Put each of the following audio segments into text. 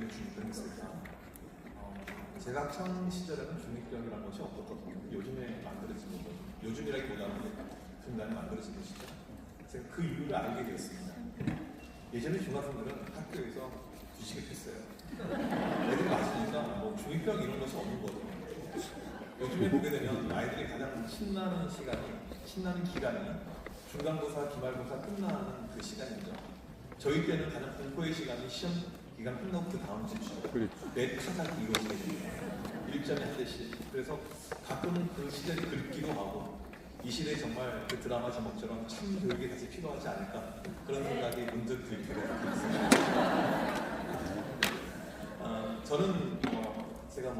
중학교를 했습니다. 제가 학창 시절에는 중립병이라는 것이 없었거든요. 요즘에 만들어지는 거, 요즘이라기보다는 중간에 만들어진 것이죠. 제가 그 이유를 알게 되었습니다. 예전에 중학생들은 학교에서 뒤지게 했어요. 애들이 맞으니까 뭐 중립병 이런 것이 없는 거죠. 요즘에 보게 되면 아이들이 가장 신나는 기간이 중간고사, 기말고사 끝나는 그 시간이죠. 저희 때는 가장 공포의 시간이 시험 기간 끝나고 그 다음 주죠. 매 타작이 이루어지게 됩니다. 1점에 한 대씩. 그래서 가끔은 그 시절이 그립기도 하고 이 시대에 정말 그 드라마 제목처럼 참 교육이 다시 필요하지 않을까 그런 생각이 문득 들게 됐습니다. 저는 제가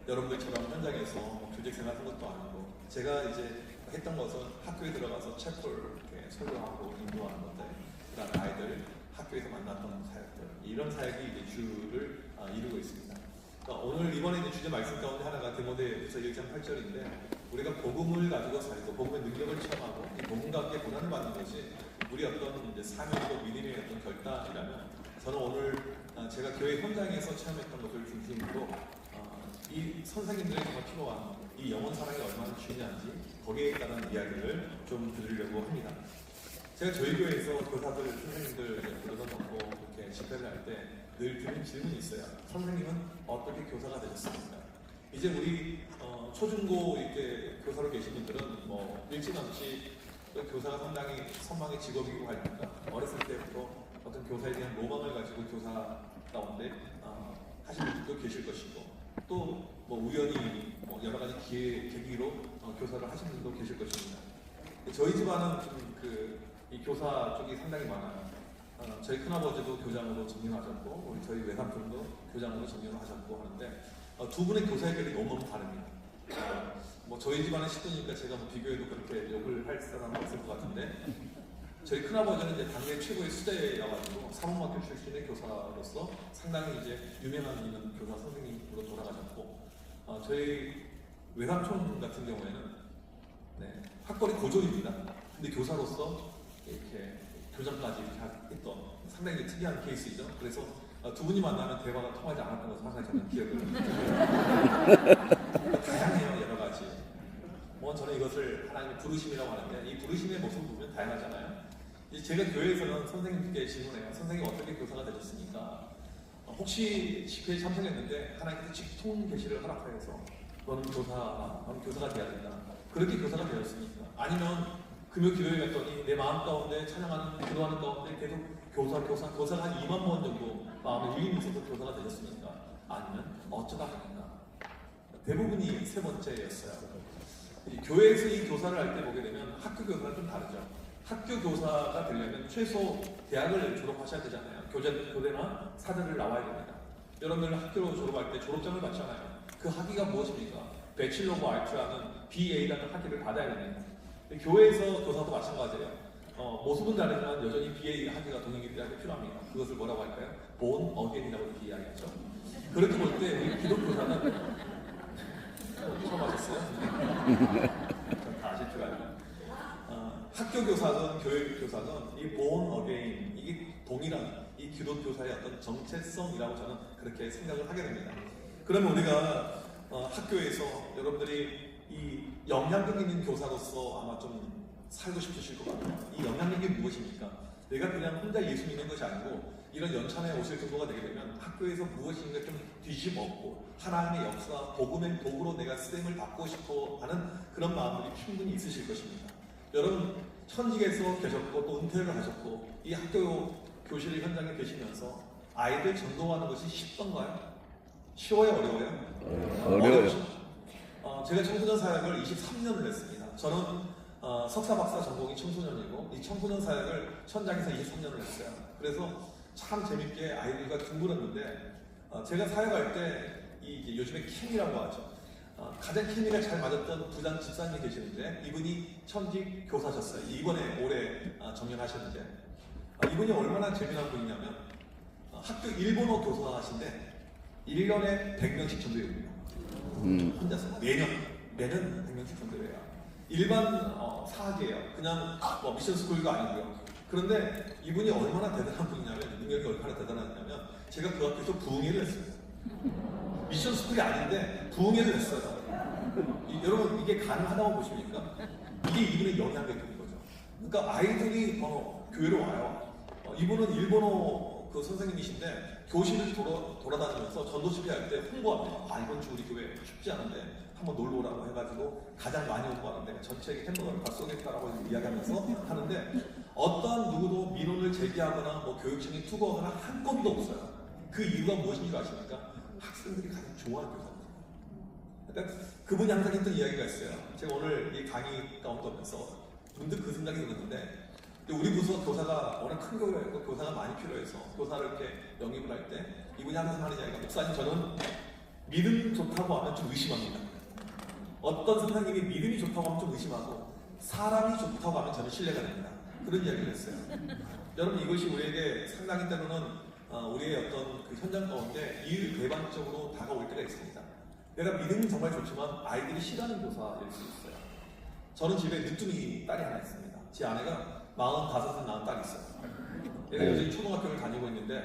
여러분들처럼 현장에서 교직 생활한 것도 아니고 제가 이제 했던 것은 학교에 들어가서 채플 이렇게 설교하고 인도하는 것들, 그다음 아이들 학교에서 만났던 사역들, 이런 사역이 이제 주를 이루고 있습니다. 오늘 이번에 이제 주제 말씀 가운데 하나가 디모데후서 1장 8절인데 우리가 복음을 가지고 살고 복음의 능력을 체험하고 이 복음과 함께 고난을 받는 것이 우리 어떤 이제 사명이고 믿음의 어떤 결단이라면 저는 오늘 제가 교회 현장에서 체험했던 것을 중심으로 이 선생님들이 정말 필요한 이 영혼 사랑이 얼마나 중요한지 거기에 따른 이야기를 좀 들으려고 합니다. 제가 저희 교회에서 교사들, 선생님들 불러놓고 이렇게 집회를 할 때 늘 드는 질문이 있어요. 선생님은 어떻게 교사가 되셨습니까? 이제 우리 초중고 이렇게 교사로 계신 분들은 일찌감치 교사가 상당히 선망의 직업이고 하니까 어렸을 때부터 어떤 교사에 대한 로망을 가지고 교사 가운데 하신 분들도 계실 것이고 또 우연히 여러 가지 계기로 교사를 하신 분도 계실 것입니다. 저희 집안은 좀 이 교사 쪽이 상당히 많아요. 저희 큰아버지도 교장으로 전임하셨고 우리 저희 외삼촌도 교장으로 전임을 하셨고 하는데 두 분의 교사의 결이 너무너무 다릅니다. 저희 집안의 식구니까 제가 비교해도 그렇게 욕을 할 사람은 없을 것 같은데 저희 큰아버지는 이제 당대 최고의 수재여가지고 사범학교 출신의 교사로서 상당히 이제 유명한 있는 교사 선생님으로 돌아가셨고 저희 외삼촌 같은 경우에는 학벌이 고졸입니다. 근데 교사로서 이렇게 교장까지 했던 상당히 특이한 케이스이죠. 그래서 두 분이 만나면 대화가 통하지 않았던 것을 항상 저는 기억을 다양해요. 여러 가지. 저는 이것을 하나님의 부르심이라고 하는데 이 부르심의 모습을 보면 다양하잖아요. 제가 교회에서는 선생님께 질문해요. 선생님 어떻게 교사가 되셨습니까? 혹시 집회에 참석했는데 하나님께서 직통 계시를 허락하여서 너는 교사가 돼야 된다. 그렇게 교사가 되었습니까? 아니면 금요 기도회 갔더니 내 마음 가운데 찬양하는 기도하는 가운데 계속 교사가 한 2만 번 정도 마음에 유임이 있어서 교사가 되셨습니까? 아니면 어쩌다 하니까 대부분이 세 번째였어요. 교회에서 이 교사를 할 때 보게 되면 학교 교사는 좀 다르죠. 학교 교사가 되려면 최소 대학을 졸업하셔야 되잖아요. 교대나 사대를 나와야 됩니다. 여러분들 학교로 졸업할 때 졸업장을 받잖아요. 그 학위가 무엇입니까? 배칠러 오브 아트라는 BA라는 학위를 받아야 됩니다. 교회에서 교사도 마찬가지예요. 모습은 다르지만 여전히 BA 학위가 동행인들에게 필요합니다. 그것을 뭐라고 할까요? Born Again이라고 이렇게 이야기하죠. 그렇게 볼 때 우리 기독교사는 처음 하셨어요? 다 아실 줄 알고 학교 교사든 교회 교사든 이 Born Again 이게 동일한 이 기독교사의 어떤 정체성이라고 저는 그렇게 생각을 하게 됩니다. 그러면 우리가 학교에서 여러분들이 이 영향력 있는 교사로서 아마 좀 살고 싶으실 것 같아요. 이 영향력이 무엇입니까? 내가 그냥 혼자 예수 믿는 것이 아니고 이런 연찬에 오실 정도가 되게 되면 학교에서 무엇인가 좀 뒤집어엎고 하나님의 역사, 복음의 도구로 내가 쓰임을 받고 싶어 하는 그런 마음들이 충분히 있으실 것입니다. 여러분 천직에서 계셨고 또 은퇴를 하셨고 이 학교 교실 현장에 계시면서 아이들 전도하는 것이 쉽던가요? 쉬워요? 어려워요? 어려워요. 제가 청소년 사역을 23년을 했습니다. 저는 석사 박사 전공이 청소년이고 이 청소년 사역을 현장에서 23년을 했어요. 그래서 참 재밌게 아이들과 둥글었는데 제가 사역할 때 요즘에 캠이라고 하죠. 가장 케미가 잘 맞았던 부장 집사님이 계시는데 이분이 천직 교사셨어요. 이번에 올해 정년하셨는데 이분이 얼마나 재미난 분이냐면 학교 일본어 교사하신데 1년에 100명씩 전도해옵니다. 혼자서 매년 100명씩 전도해요. 일반 사학이에요. 그냥 미션 스쿨도 아니고요. 그런데 이분이 얼마나 대단한 분이냐면 능력이 얼마나 대단하냐면 제가 그 학교에서 부흥회를 했어요. 미션 스쿨이 아닌데 부흥회를 했어요. 여러분 이게 가능하다고 보십니까? 이게 이분의 영향력인 거죠. 그러니까 아이들이 교회로 와요. 이분은 일본어 그 선생님이신데 교실을 돌아다니면서 전도집회 할 때 홍보합니다. 이번 주 우리 교회 춥지 않은데 한번 놀러 오라고 해가지고 가장 많이 홍보하는데 전체 햄버거를 다 쏘겠다라고 이야기하면서 하는데 어떠한 누구도 민원을 제기하거나 뭐 교육청이 투고하거나 한 건도 없어요. 그 이유가 무엇인지 아십니까? 학생들이 가장 좋아하는 교사입니다. 그러니까 그분이 항상 했던 이야기가 있어요. 제가 오늘 이 강의 가운데 오면서 문득 그 생각이 들었는데 우리 부서 교사가 워낙 큰 교회였고 교사가 많이 필요해서 교사를 이렇게 영입을 할 때 이분이 항상 하는 이야기가 목사님 저는 믿음 좋다고 하면 좀 의심합니다. 어떤 선생님이 믿음이 좋다고 하면 좀 의심하고 사람이 좋다고 하면 저는 신뢰가 됩니다. 그런 이야기를 했어요. 여러분 이것이 우리에게 상당히 때로는 우리의 어떤 그 현장 가운데 일배반적으로 다가올 때가 있습니다. 내가 믿음은 정말 좋지만 아이들이 싫어하는 교사일 수 있어요. 저는 집에 늦둥이 딸이 하나 있습니다. 제 아내가 45살 낳은 딸이 있어요. 얘가 요즘 초등학교를 다니고 있는데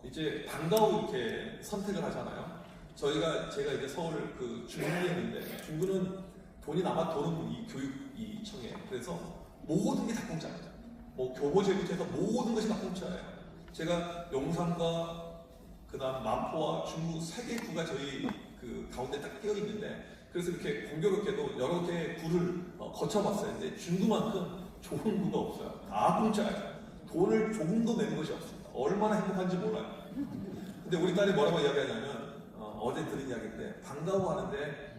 이제 방과후 이렇게 선택을 하잖아요. 제가 이제 서울 그 중구에 있는데 중구는 돈이 남아 도는 이 교육 이 청에 그래서 모든 게 다 공짜입니다. 뭐 교보제부터 해서 모든 것이 다 공짜예요. 제가 용산과 그다음 마포와 중구 3개 구가 저희 그 가운데 딱 끼어 있는데 그래서 이렇게 공교롭게도 여러 개의 구를 거쳐봤어요. 근데 중구만큼 좋은 구가 없어요. 다 공짜예요. 돈을 조금도 내는 것이 없습니다. 얼마나 행복한지 몰라요. 근데 우리 딸이 뭐라고 이야기하냐면 어제 들은 이야기인데 방과후 하는데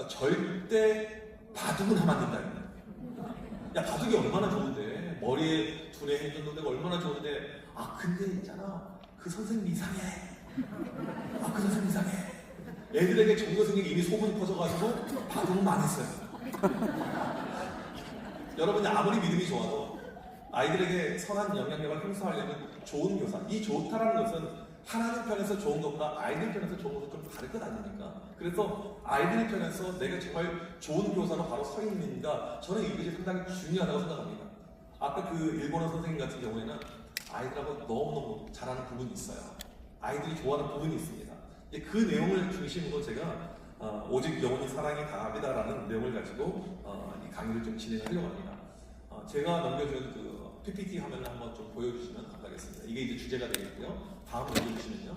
절대 바둑은 하면 안 된다. 야 바둑이 얼마나 좋은데 머리에 두뇌 행정도 되고 얼마나 좋은데 근데 있잖아 그 선생님 이상해. 그 선생님 이상해. 애들에게 전교 선생님이 이미 소문이 퍼져가지고 바둑은 망했어요. 여러분이 아무리 믿음이 좋아도 아이들에게 선한 영향력을 행사하려면 좋은 교사, 이 좋다라는 것은 하나님 편에서 좋은 것보다 아이들 편에서 좋은 것도 좀 다를 것 아닙니까? 그래서 아이들 편에서 내가 정말 좋은 교사로 바로 서 있는가 저는 이것이 상당히 중요하다고 생각합니다. 아까 그 일본어 선생님 같은 경우에는 아이들하고 너무너무 잘하는 부분이 있어요. 아이들이 좋아하는 부분이 있습니다. 그 내용을 중심으로 제가 오직 영혼이 사랑이 다합니다라는 내용을 가지고 이 강의를 좀 진행하려고 합니다. 제가 넘겨준 그 PPT 화면을 한번 좀 보여주시면 감사하겠습니다. 이게 이제 주제가 되겠고요. 다음 넘겨주시면요.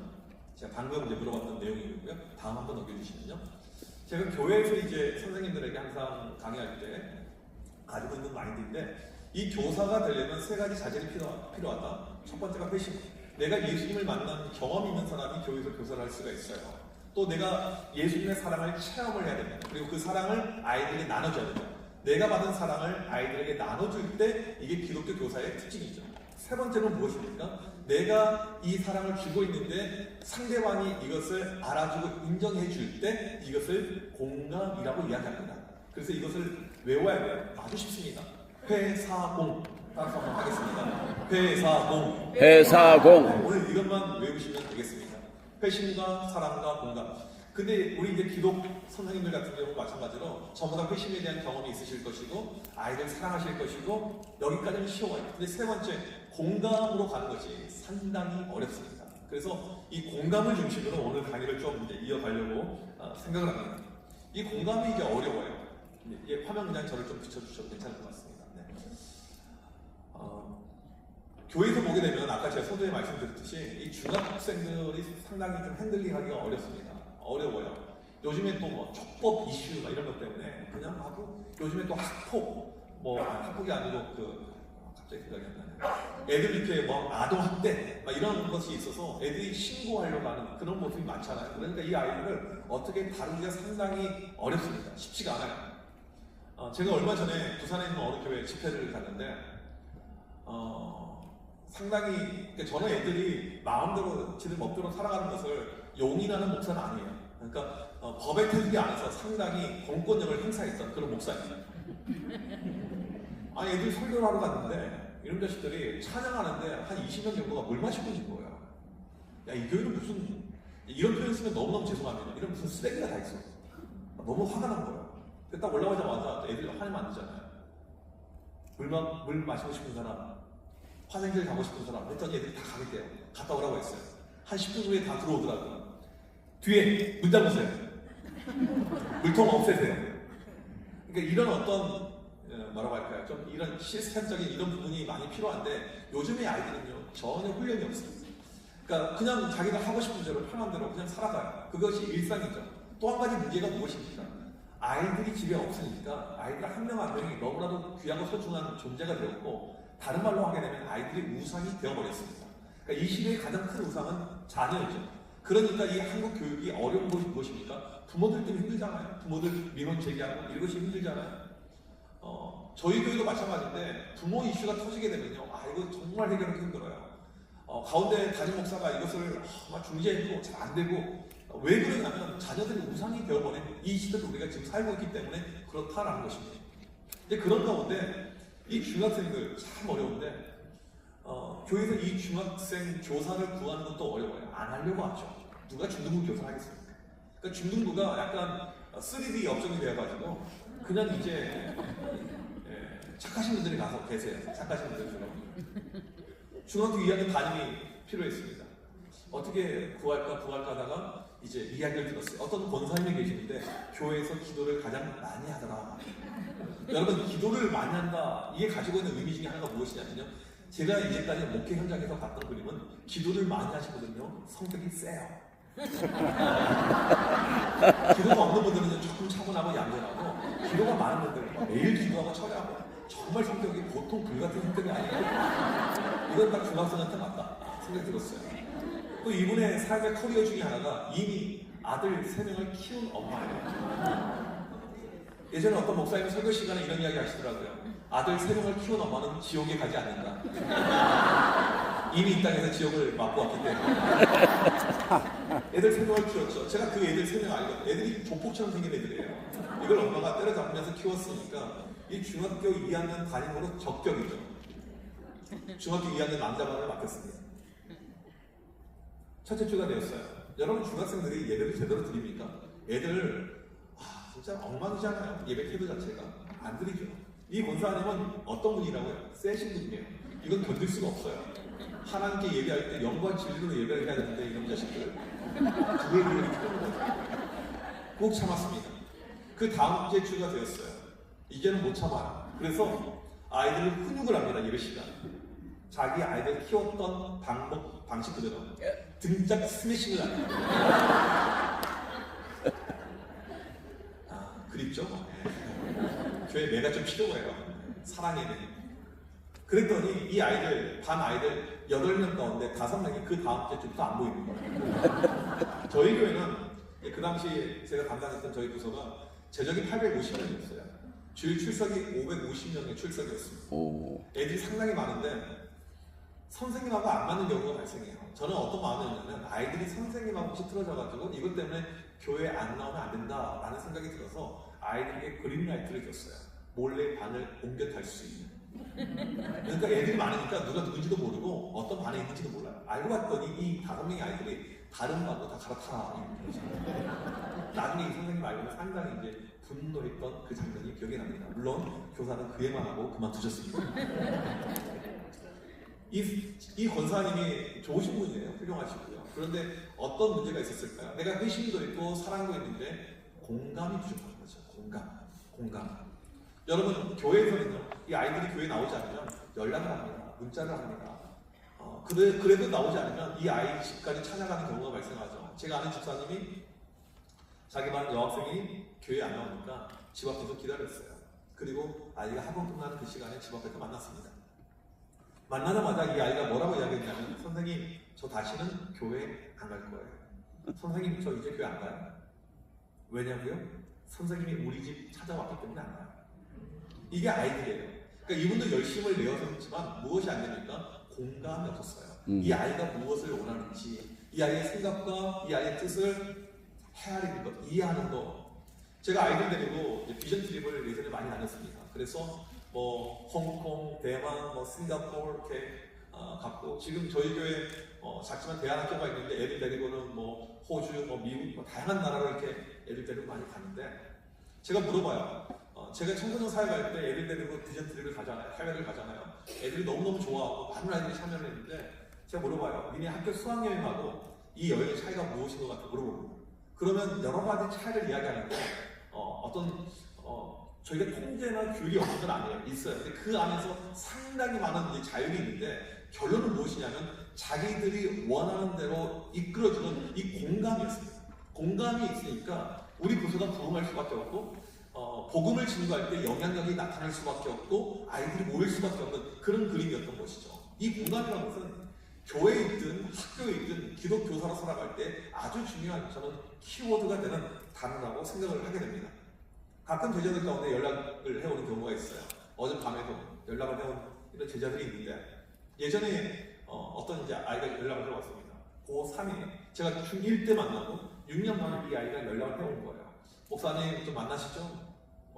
제가 방금 이제 물어봤던 내용이고요. 다음 한번 넘겨주시면요. 제가 교회에서 이제 선생님들에게 항상 강의할 때 가지고 있는 마인드인데 이 교사가 되려면 3가지 자질이 필요하다. 첫 번째가 회심. 내가 예수님을 만난 경험이 있는 사람이 교회에서 교사를 할 수가 있어요. 또 내가 예수님의 사랑을 체험을 해야 됩니다. 그리고 그 사랑을 아이들에게 나눠줘야 됩니다. 내가 받은 사랑을 아이들에게 나눠줄 때 이게 기독교 교사의 특징이죠. 3번째는 무엇입니까? 내가 이 사랑을 주고 있는데 상대방이 이것을 알아주고 인정해 줄 때 이것을 공감이라고 이야기합니다. 그래서 이것을 외워야 돼요. 아주 쉽습니다. 회사공 따라서 한번 하겠습니다. 회사공 회사공 오늘 이것만 외우시면 되겠습니다. 회심과 사랑과 공감. 근데 우리 이제 기독 선생님들 같은 경우 마찬가지로 전부 다 회심에 대한 경험이 있으실 것이고 아이들 사랑하실 것이고 여기까지는 쉬워요. 근데 3번째 공감으로 가는 것이 상당히 어렵습니다. 그래서 이 공감을 중심으로 오늘 강의를 좀 이제 이어가려고 생각을 합니다. 이 공감이 이제 어려워요. 이게 화면 그냥 저를 좀 비춰주셔도 괜찮을 것 같습니다. 네. 교회에서 보게 되면 아까 제가 서두에 말씀드렸듯이 이 중학생들이 상당히 좀 핸들링하기가 어렵습니다. 어려워요. 요즘에 또 뭐 촉법 이슈 이런 것 때문에 그냥 하고 요즘에 또 학폭 학폭이 아니고 갑자기 생각이 안 나네요. 애들 이렇게 아동 학대 이런 것이 있어서 애들이 신고하려고 하는 그런 모습이 많잖아요. 그러니까 이 아이들을 어떻게 다루기가 상당히 어렵습니다. 쉽지가 않아요. 제가 얼마 전에 부산에 있는 어느 교회 집회를 갔는데 상당히 저는 애들이 마음대로 지들 멋대로 살아가는 것을 용인하는 목사는 아니에요. 그러니까 법의 테두리 안에서 상당히 공권력을 행사했던 그런 목사입니다. 애들이 설교를 하러 갔는데 이런 자식들이 찬양하는데 한 20명 정도가 물 마시고 있는 거예요. 야, 이 교회는 무슨 이런 표현 쓰면 너무너무 죄송합니다. 이런 무슨 쓰레기가 다 있어. 너무 화가 난 거예요. 딱 올라오자마자 애들이 화내면 안 되잖아요. 물 마시고 싶은 사람 화장실 가고 싶은 사람 했더니 애들이 다 가겠대요. 갔다 오라고 했어요. 한 10분 후에 다 들어오더라고요. 뒤에 문 잠그세요. 물통 없애세요. 그러니까 이런 어떤 뭐라고 할까요? 좀 이런 시스템적인 이런 부분이 많이 필요한데 요즘의 아이들은요 전혀 훈련이 없습니다. 그러니까 그냥 자기가 하고 싶은 대로 편한 대로 그냥 살아가요. 그것이 일상이죠. 또 한 가지 문제가 무엇입니까? 아이들이 집에 없으니까 아이들 한 명 한 명이 너무나도 귀하고 소중한 존재가 되었고 다른 말로 하게 되면 아이들이 우상이 되어버렸습니다. 그러니까 이 시대의 가장 큰 우상은 자녀이죠. 그러니까 이 한국 교육이 어려운 것이 무엇입니까? 부모들 때문에 힘들잖아요. 부모들 민원 제기하고 이것이 힘들잖아요. 저희 교회도 마찬가지인데 부모 이슈가 터지게 되면요, 이거 정말 해결하기 힘들어요. 가운데 담임 목사가 이것을 막 중재해도 잘 안 되고 왜 그러냐면 자녀들이 우상이 되어버린 이 시대를 우리가 지금 살고 있기 때문에 그렇다라는 것입니다. 근데 그런 가운데 이 중학생들 참 어려운데 교회에서 이 중학생 교사를 구하는 것도 어려워요. 안 하려고 하죠. 누가 중등부 교사를 하겠습니까? 그러니까 중등부가 약간 3D 업종이 되어가지고 그냥 이제 착하신 분들이 가서 계세요. 착하신 분들처럼. 중학교 2학년 담임이 필요했습니다. 어떻게 구할까 하다가 이제 이야기를 들었어요. 어떤 권사님이 계시는데 교회에서 기도를 가장 많이 하더라. 여러분 기도를 많이 한다. 이게 가지고 있는 의미 중에 하나가 무엇이냐면요. 제가 이제까지 목회 현장에서 봤던 그림은 기도를 많이 하시거든요. 성격이 세요. 기도가 없는 분들은 조금 차분하고 얌전하고 기도가 많은 분들은 매일 기도하고 철회하고 정말 성격이 보통 불같은 성격이 아니에요. 이건 딱 중학생한테 맞다 생각이 들었어요. 또 이분의 삶의 커리어 중에 하나가 이미 아들 3명을 키운 엄마예요. 예전에 어떤 목사님이 설교 시간에 이런 이야기 하시더라고요. 아들 3명을 키운 엄마는 지옥에 가지 않는다. 이미 이 땅에서 지옥을 맛보았기 때문에. 애들 3명을 키웠죠. 제가 그 애들 3명 알거든요. 애들이 조폭처럼 생긴 애들이에요. 이걸 엄마가 때려잡으면서 키웠으니까 이 중학교 2학년 담임으로 적격이죠. 중학교 2학년 남자반을 맡겼습니다. 첫째 주가 되었어요. 여러분 중학생들이 예배를 제대로 드립니까? 애들 진짜 엉망이잖아요. 예배 태도 자체가 안 드리죠. 이 권사님은 어떤 분이라고요? 세신 분이에요. 이건 견딜 수가 없어요. 하나님께 예배할 때 영과 진리로 예배를 해야 되는데 이런 자식들 그걸 이렇게 하는 거죠. 꼭 참았습니다. 그 다음 주가 되었어요. 이제는 못 참아요. 그래서 아이들을 훈육을 합니다. 예배 시간. 자기 아이들 키웠던 방식 그대로 등짝 스매싱을 합니다. 그립죠? 교회 매가 좀 필요해요. 사랑의 매. 그랬더니 이 아이들, 반 아이들 8명 가운데 5명이 그 다음 주부터 안 보이는 거예요. 저희 교회는 그 당시 제가 담당했던 저희 부서가 재적이 850명이었어요. 주일 출석이 550명의 출석이었습니다. 애들이 상당히 많은데 선생님하고 안 맞는 경우가 발생해요. 저는 어떤 마음이었냐면 아이들이 선생님하고 혹시 틀어져가지고 이것 때문에 교회에 안 나오면 안 된다라는 생각이 들어서 아이들에게 그린라이트를 줬어요. 몰래 반을 옮겨 탈 수 있는. 그러니까 애들이 많으니까 누가 누군지도 모르고 어떤 반에 있는지도 몰라요. 알고 봤더니 이 5명의 아이들이 다른 반으로 다 갈아타라. 나중에 이 선생님 알고는 상당히 이제 분노했던 그 장면이 기억이 납니다. 물론 교사는 그 얘기만 하고 그만두셨습니다. 이 권사님이 좋으신 분이에요. 훌륭하시고요. 그런데 어떤 문제가 있었을까요? 내가 회심도 있고 사랑도 있는데 공감이 부족한 거죠. 공감. 여러분 교회에서는요, 이 아이들이 교회에 나오지 않으면 연락을 합니다. 문자를 합니다. 그래도 나오지 않으면 이 아이 집까지 찾아가는 경우가 발생하죠. 제가 아는 집사님이 자기 반 여학생이 교회에 안 나오니까 집 앞에서 기다렸어요. 그리고 아이가 학원 끝나는 그 시간에 집 앞에서 만났습니다. 만나자마자 이 아이가 뭐라고 이야기했냐면 선생님 저 다시는 교회 안 갈 거예요. 선생님 저 이제 교회 안 가요. 왜냐고요? 선생님이 우리 집 찾아왔기 때문에 안 가요. 이게 아이들이에요. 그러니까 이분도 열심을 내어서 했지만 무엇이 안 되니까 공감이 없었어요. 이 아이가 무엇을 원하는지, 이 아이의 생각과 이 아이의 뜻을 헤아리는 것, 이해하는 것. 제가 아이들 데리고 비전 트립을 예전에 많이 다녔습니다. 그래서 뭐 홍콩, 대만, 뭐 싱가포르 이렇게 갔고 지금 저희 교회 작지만 대안학교가 있는데 애들 데리고는 뭐 호주, 뭐 미국, 뭐 다양한 나라로 이렇게 애들 데리고 많이 가는데 제가 물어봐요. 제가 청소년 사회 갈 때 애들 데리고 디저트 트립을 가잖아요. 해외를 가잖아요. 애들이 너무너무 좋아하고 많은 아이들이 참여를 했는데 제가 물어봐요. 니네 학교 수학여행하고 이 여행의 차이가 무엇인 것 같아? 물어보고. 그러면 여러 가지 차이를 이야기하는데 저희가 통제나 규율이 없는 건 아니에요. 있어요. 근데 그 안에서 상당히 많은 이제 자율이 있는데 결론은 무엇이냐면 자기들이 원하는 대로 이끌어주는 이 공감이었습니다. 공감이 있으니까 우리 부서가 부흥할 수밖에 없고 복음을 증거할 때 영향력이 나타날 수밖에 없고 아이들이 모일 수밖에 없는 그런 그림이었던 것이죠. 이 공감이라는 것은 교회에 있든 학교에 있든 기독교사로 살아갈 때 아주 중요한 저는 키워드가 되는 단어라고 생각을 하게 됩니다. 가끔 제자들 가운데 연락을 해오는 경우가 있어요. 어젯밤에도 연락을 해온 이런 제자들이 있는데 예전에 어떤 이제 아이가 연락을 해왔습니다. 고3에 제가 중1 때 만나고 6년 만에 이 아이가 연락을 해온 거예요. 목사님 좀 만나시죠?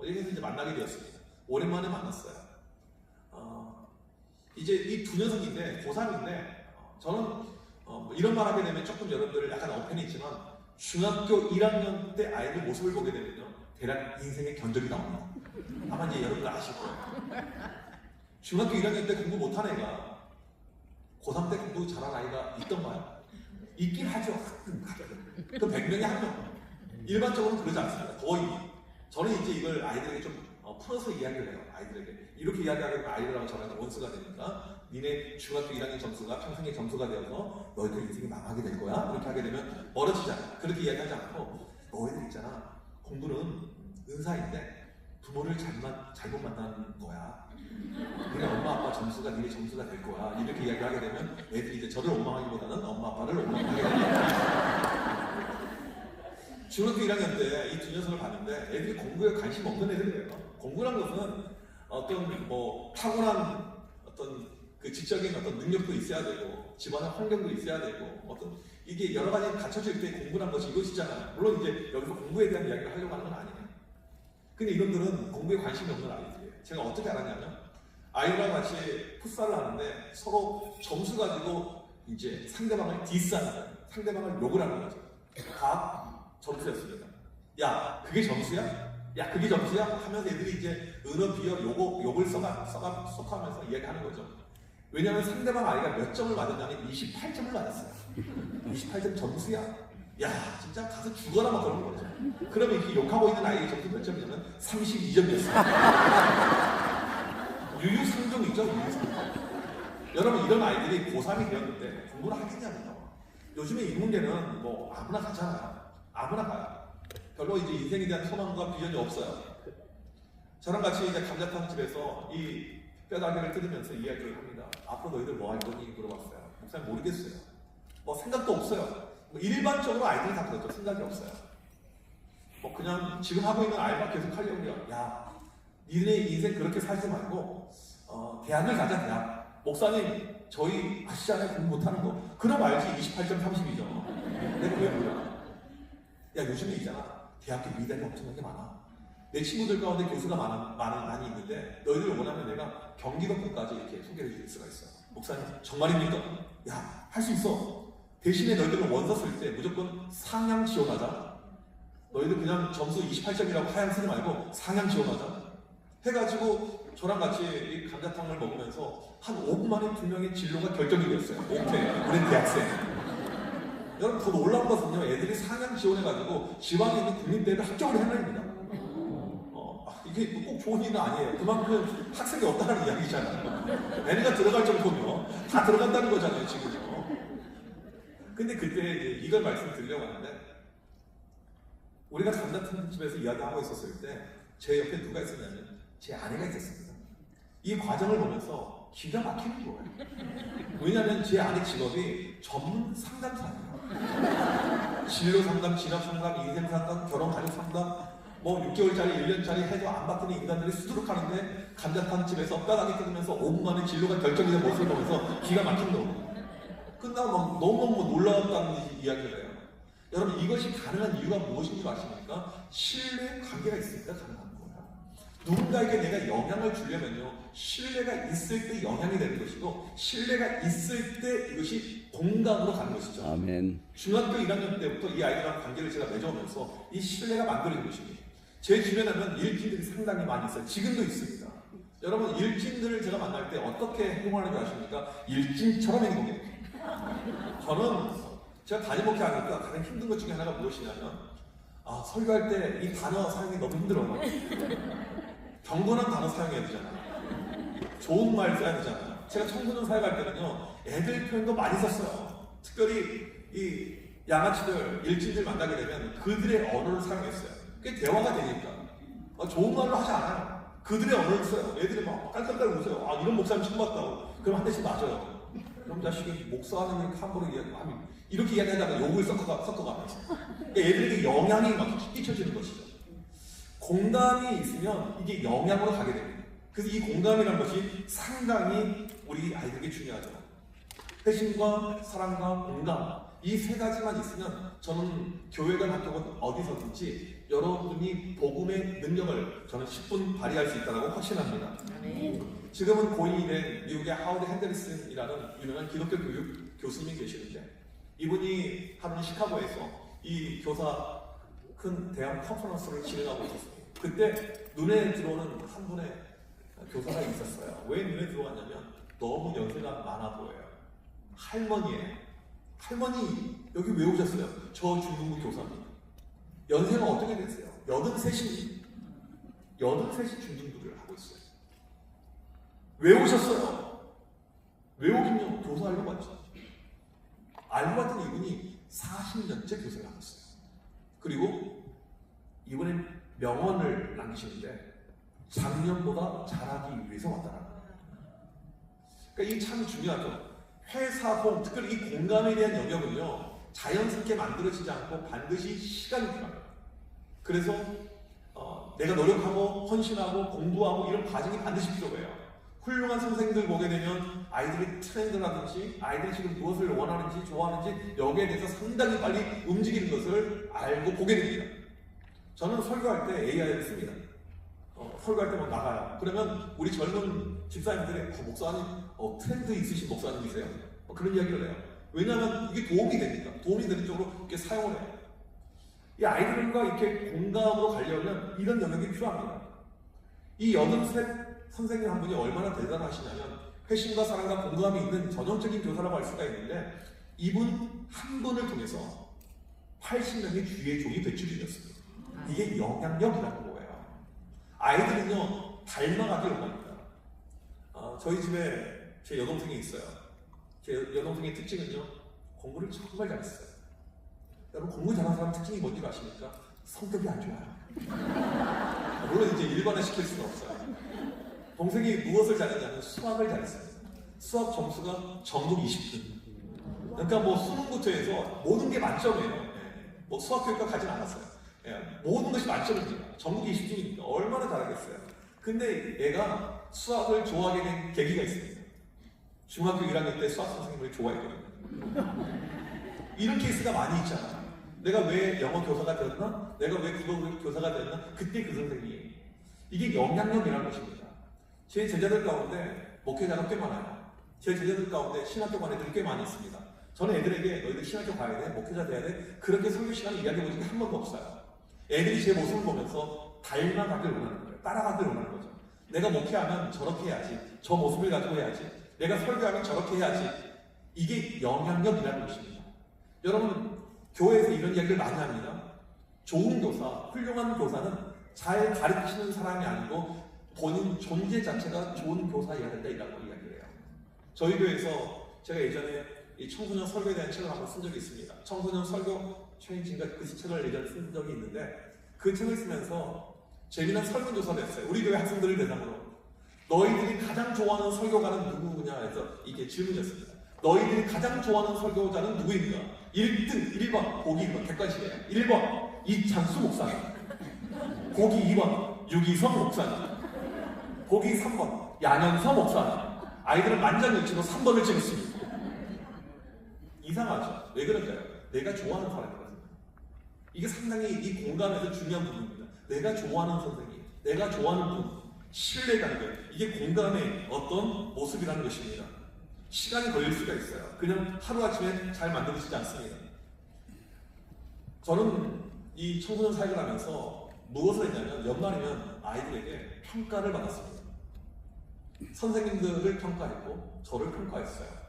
여기서 이제 만나게 되었습니다. 오랜만에 만났어요. 이제 이 두 녀석인데 고3인데 저는 이런 말 하게 되면 조금 여러분들 약간 어편이 있지만 중학교 1학년 때 아이들 모습을 보게 되면요 대략 인생의 견적이 나옵니다. 아마 이제 여러분들 아실 거예요. 중학교 1학년 때 공부 못한 애가 고3 때 공부 잘한 아이가 있던가요? 있긴 하죠. 가끔. 그 100명에 한 명. 일반적으로는 그러지 않습니다. 거의. 저는 이제 이걸 아이들에게 좀 풀어서 이야기를 해요. 아이들에게. 이렇게 이야기하면 아이들하고 저랑 원수가 되니까 니네 중학교 1학년 점수가 평생의 점수가 되어서 너희들 인생이 망하게 될 거야. 그렇게 하게 되면 멀어지잖아. 그렇게 이야기하지 않고 너희들 있잖아. 공부는 은사인데 부모를 잘못 만나는 거야. 니네 엄마 아빠 점수가 니네 점수가 될 거야. 이렇게 이야기하게 되면 애들이 이제 저를 원망하기보다는 엄마 아빠를 원망하게 됩니다. 중학교 1학년 때 이 두 녀석을 봤는데 애들이 공부에 관심 없는 애들이에요. 공부란 것은 어떤 뭐 타고난 어떤 그 지적인 어떤 능력도 있어야 되고 집안의 환경도 있어야 되고 어떤 이게 여러 가지 갖춰질 때 공부란 것이 이것이잖아요. 물론 이제 여기서 공부에 대한 이야기를 하려고 하는 건 아니에요. 근데 이놈들은 공부에 관심이 없는 아이들이에요. 제가 어떻게 알았냐면 아이랑 같이 풋살을 하는데 서로 점수 가지고 이제 상대방을 디스하는 거예요. 상대방을 욕을 하는 거죠. 각 점수였습니다. 야, 그게 점수야? 야, 그게 점수야? 하면서 애들이 이제 은어, 비어, 욕을 섞어하면서 이야기하는 거죠. 왜냐하면 상대방 아이가 몇 점을 맞았냐면 28점을 맞았어요. 28점 점수야? 야, 진짜 가서 죽어라 막 그런 거죠. 그러면 이렇게 욕하고 있는 아이의 점수 몇 점이냐면 32점이었어요. 유유상종이죠, 유유상종. 여러분, 이런 아이들이 고3이 되었는데 공부를 하겠냐면요. 요즘에 이 문제는 뭐 아무나 가잖아요. 아무나 가요. 별로 이제 인생에 대한 소망과 비전이 없어요. 저랑 같이 이제 감자탕 집에서 이 뼈다귀를 뜯으면서 이야기를 합니다. 앞으로 너희들 뭐 할 거니? 물어봤어요. 목사님 모르겠어요. 뭐 생각도 없어요. 뭐 일반적으로 아이들이 다 그렇죠. 생각이 없어요. 뭐 그냥 지금 하고 있는 알바 계속 하려고요. 야, 니네 인생 그렇게 살지 말고 대학을 가자 대학. 목사님 저희 아시잖아요. 공부 못하는 거. 그럼 알지 28점 32점. 내가 왜 몰라? 야, 요즘에 있잖아. 대학교 미대가 엄청나게 많아. 내 친구들 가운데 교수가 많이 있는데 너희들 원하면 내가 경기도권까지 이렇게 소개를 해줄 수가 있어. 목사님 정말입니까? 야, 할 수 있어. 대신에 너희들은 원서 쓸 때 무조건 상향 지원하자. 너희들 그냥 점수 28점이라고 하향 쓰지 말고 상향 지원하자. 해가지고 저랑 같이 이 감자탕을 먹으면서 한 5분 만에 2명의 진로가 결정이 되었어요. 오케이, 우린 대학생. 여러분 더 놀라운 것은요, 애들이 상향 지원해가지고 지방에 있는 국민대를 합격을 해냅니다. 이게 꼭 좋은 일은 아니에요. 그만큼 학생이 없다는 이야기잖아요. 애네가 들어갈 정도면 다 들어간다는 거잖아요, 지금요. 근데 그때 이걸 말씀드리려고 하는데, 우리가 감자탕 집에서 이야기하고 있었을 때 제 옆에 누가 있었냐면 제 아내가 있었습니다. 이 과정을 보면서 기가 막히는 거예요. 왜냐하면 제 아내 직업이 전문 상담사예요. 진로 상담, 진학 상담, 인생 상담, 결혼 가족 상담, 뭐 6개월짜리, 1년짜리 해도 안 받는 인간들이 수두룩하는데 감자탕 집에서 뼈다귀 뜯으면서 5분 만에 진로가 결정이 된 모습을 보면서 기가 막힌 거예요. 끝나고 막 너무너무 놀라웠다는 이야기를 해요. 여러분, 이것이 가능한 이유가 무엇인지 아십니까? 신뢰 관계가 있으니까 가능한 거예요. 누군가에게 내가 영향을 주려면요, 신뢰가 있을 때 영향이 되는 것이고, 신뢰가 있을 때 이것이 공감으로 가는 것이죠. 아멘. 중학교 1학년 때부터 이 아이들랑 관계를 제가 맺어오면서 이 신뢰가 만들어진 것입니다. 제 주변에는 일진들이 상당히 많이 있어요. 지금도 있습니다. 여러분, 일진들을 제가 만날 때 어떻게 행동하는지 아십니까? 일진처럼 행동해요. 저는 제가 담임 목회하니까 가장 힘든 것 중에 하나가 무엇이냐면, 설교할 때 이 단어 사용이 너무 힘들어요. 경건한 단어 사용해야 되잖아요. 좋은 말 써야 되잖아요. 제가 청소년 사역할 때는요, 애들 표현도 많이 썼어요. 특별히 이 양아치들, 일진들 만나게 되면 그들의 언어를 사용했어요. 그게 대화가 되니까. 좋은 말로 하지 않아요. 그들의 언어를 써요. 애들이 막 깔깔깔 웃어요. 이런 목사님 처음 봤다고. 그럼 한 대씩 맞아요. 그럼 자식이 목사하는 게 함부로 이야기하면 이렇게 이야기하다가 욕을 섞어가면서. 그러니까 애들에게 영향이 막 끼쳐지는 것이죠. 공감이 있으면 이게 영향으로 가게 됩니다. 그래서 이 공감이라는 것이 상당히 우리 아이들에게 중요하죠. 회심과 사랑과 공감, 이 세 가지만 있으면 저는 교회든 학교든 어디서든지 여러분이 복음의 능력을 저는 10분 발휘할 수 있다고 확신합니다. 지금은 고인이 된 미국의 하워드 핸데리슨이라는 유명한 기독교 교육 교수님이 계시는데, 이분이 하는 시카고에서 이 교사 큰 대학 컨퍼런스를 진행하고 있었습니다. 그때 눈에 들어오는 한 분의 교사가 있었어요. 왜 눈에 들어왔냐면 너무 연세가 많아 보여요. 할머니예요. 할머니 여기 왜 오셨어요? 저 중등부 교사입니다. 연세가 어떻게 됐어요? 83이 중등부를 하고 있어요. 왜 오셨어요? 왜 오긴요? 교사하려고 왔죠. 알고 봤더니 이분이 40년째 교사를 하고 있어요. 그리고 이번엔 명언을 남기시는데 작년보다 잘하기 위해서 왔다는 거예요. 그러니까 이게 참 중요하죠. 회사공, 특별히 이 공감에 대한 영역은요, 자연스럽게 만들어지지 않고 반드시 시간이 필요합니다. 그래서 내가 노력하고 헌신하고 공부하고 이런 과정이 반드시 필요해요. 훌륭한 선생님들 보게 되면 아이들의 트렌드라든지 아이들이 지금 무엇을 원하는지 좋아하는지 여기에 대해서 상당히 빨리 움직이는 것을 알고 보게 됩니다. 저는 설교할 때 AI를 씁니다. 설교할 때 막 나가요. 그러면 우리 젊은 집사님들이 목사님 트렌드 있으신 목사님이세요? 그런 이야기를 해요. 왜냐하면 이게 도움이 되니까, 도움이 되는 쪽으로 이렇게 사용을 해요. 이 아이들과 이렇게 공감으로 가려면 이런 영역이 필요합니다. 이 83 선생님 한 분이 얼마나 대단하시냐면 회심과 사랑과 공감이 있는 전형적인 교사라고 할 수가 있는데, 이분 한 분을 통해서 80명의 주의 종이 배출이 되었습니다. 이게 영향력이라는 거예요. 아이들은요, 닮아가길 원합니다. 저희 집에 제 여동생이 있어요. 제 여동생의 특징은요, 공부를 정말 잘했어요. 여러분, 공부 잘하는 사람 특징이 뭔지 아십니까? 성격이 안 좋아요. 물론 이제 일반화 시킬 수는 없어요. 동생이 무엇을 잘했냐면 수학을 잘했어요. 수학 점수가 전국 20등. 그러니까 뭐 수능부터 해서 모든 게 만점이에요. 뭐 수학 교육과 가진 않았어요. 모든 것이 만점입니다. 전국 20등이니까 얼마나 잘하겠어요. 근데 얘가 수학을 좋아하게 된 계기가 있습니다. 중학교 1학년 때 수학 선생님을 좋아했거든요. 이런 케이스가 많이 있잖아요. 내가 왜 영어 교사가 되었나? 내가 왜 국어 교사가 되었나? 그때 그 선생님이. 이게 영향력이라는 것입니다. 제 제자들 가운데 목회자가 꽤 많아요. 제 제자들 가운데 신학교 간 애들이 꽤 많이 있습니다. 저는 애들에게 너희들 신학교 가야 돼, 목회자 돼야 돼, 그렇게 설교 시간을 이야기해 본 적이 한 번도 없어요. 애들이 제 모습을 보면서 닮아가길 원하는 거예요. 따라가길 원하는 거죠. 내가 목회하면 저렇게 해야지, 저 모습을 가지고 해야지, 내가 설교하면 저렇게 해야지. 이게 영향력이라는 것입니다. 여러분, 교회에서 이런 이야기를 많이 합니다. 좋은 교사, 훌륭한 교사는 잘 가르치는 사람이 아니고 본인 존재 자체가 좋은 교사여야 된다, 이라고 이야기를 해요. 저희 교회에서 제가 예전에 이 청소년 설교에 대한 책을 한번 쓴 적이 있습니다. 청소년 설교 체인지인가 그 책을 예전에 쓴 적이 있는데, 그 책을 쓰면서 재미난 설문조사를 했어요. 우리 교회 학생들을 대상으로. 너희들이 가장 좋아하는 설교가는 누구냐 해서 이게 질문이었습니다. 너희들이 가장 좋아하는 설교자는 누구인가? 1등, 1번, 보기 1번, 객관식이에요. 1번, 이찬수 목사님. 보기 2번, 유기성 목사님. 보기 3번, 양현서 목사님. 아이들은 만장일치로 3번을 찍었습니다. 이상하죠? 왜 그럴까요? 내가 좋아하는 사람이거든요. 이게 상당히 이 공감에서 중요한 부분입니다. 내가 좋아하는 선생님, 내가 좋아하는 분, 신뢰관계, 이게 공감의 어떤 모습이라는 것입니다. 시간이 걸릴 수가 있어요. 그냥 하루아침에 잘 만들어지지 않습니다. 저는 이 청소년 사역을 하면서 무엇을 했냐면 연말이면 아이들에게 평가를 받았습니다. 선생님들을 평가했고 저를 평가했어요.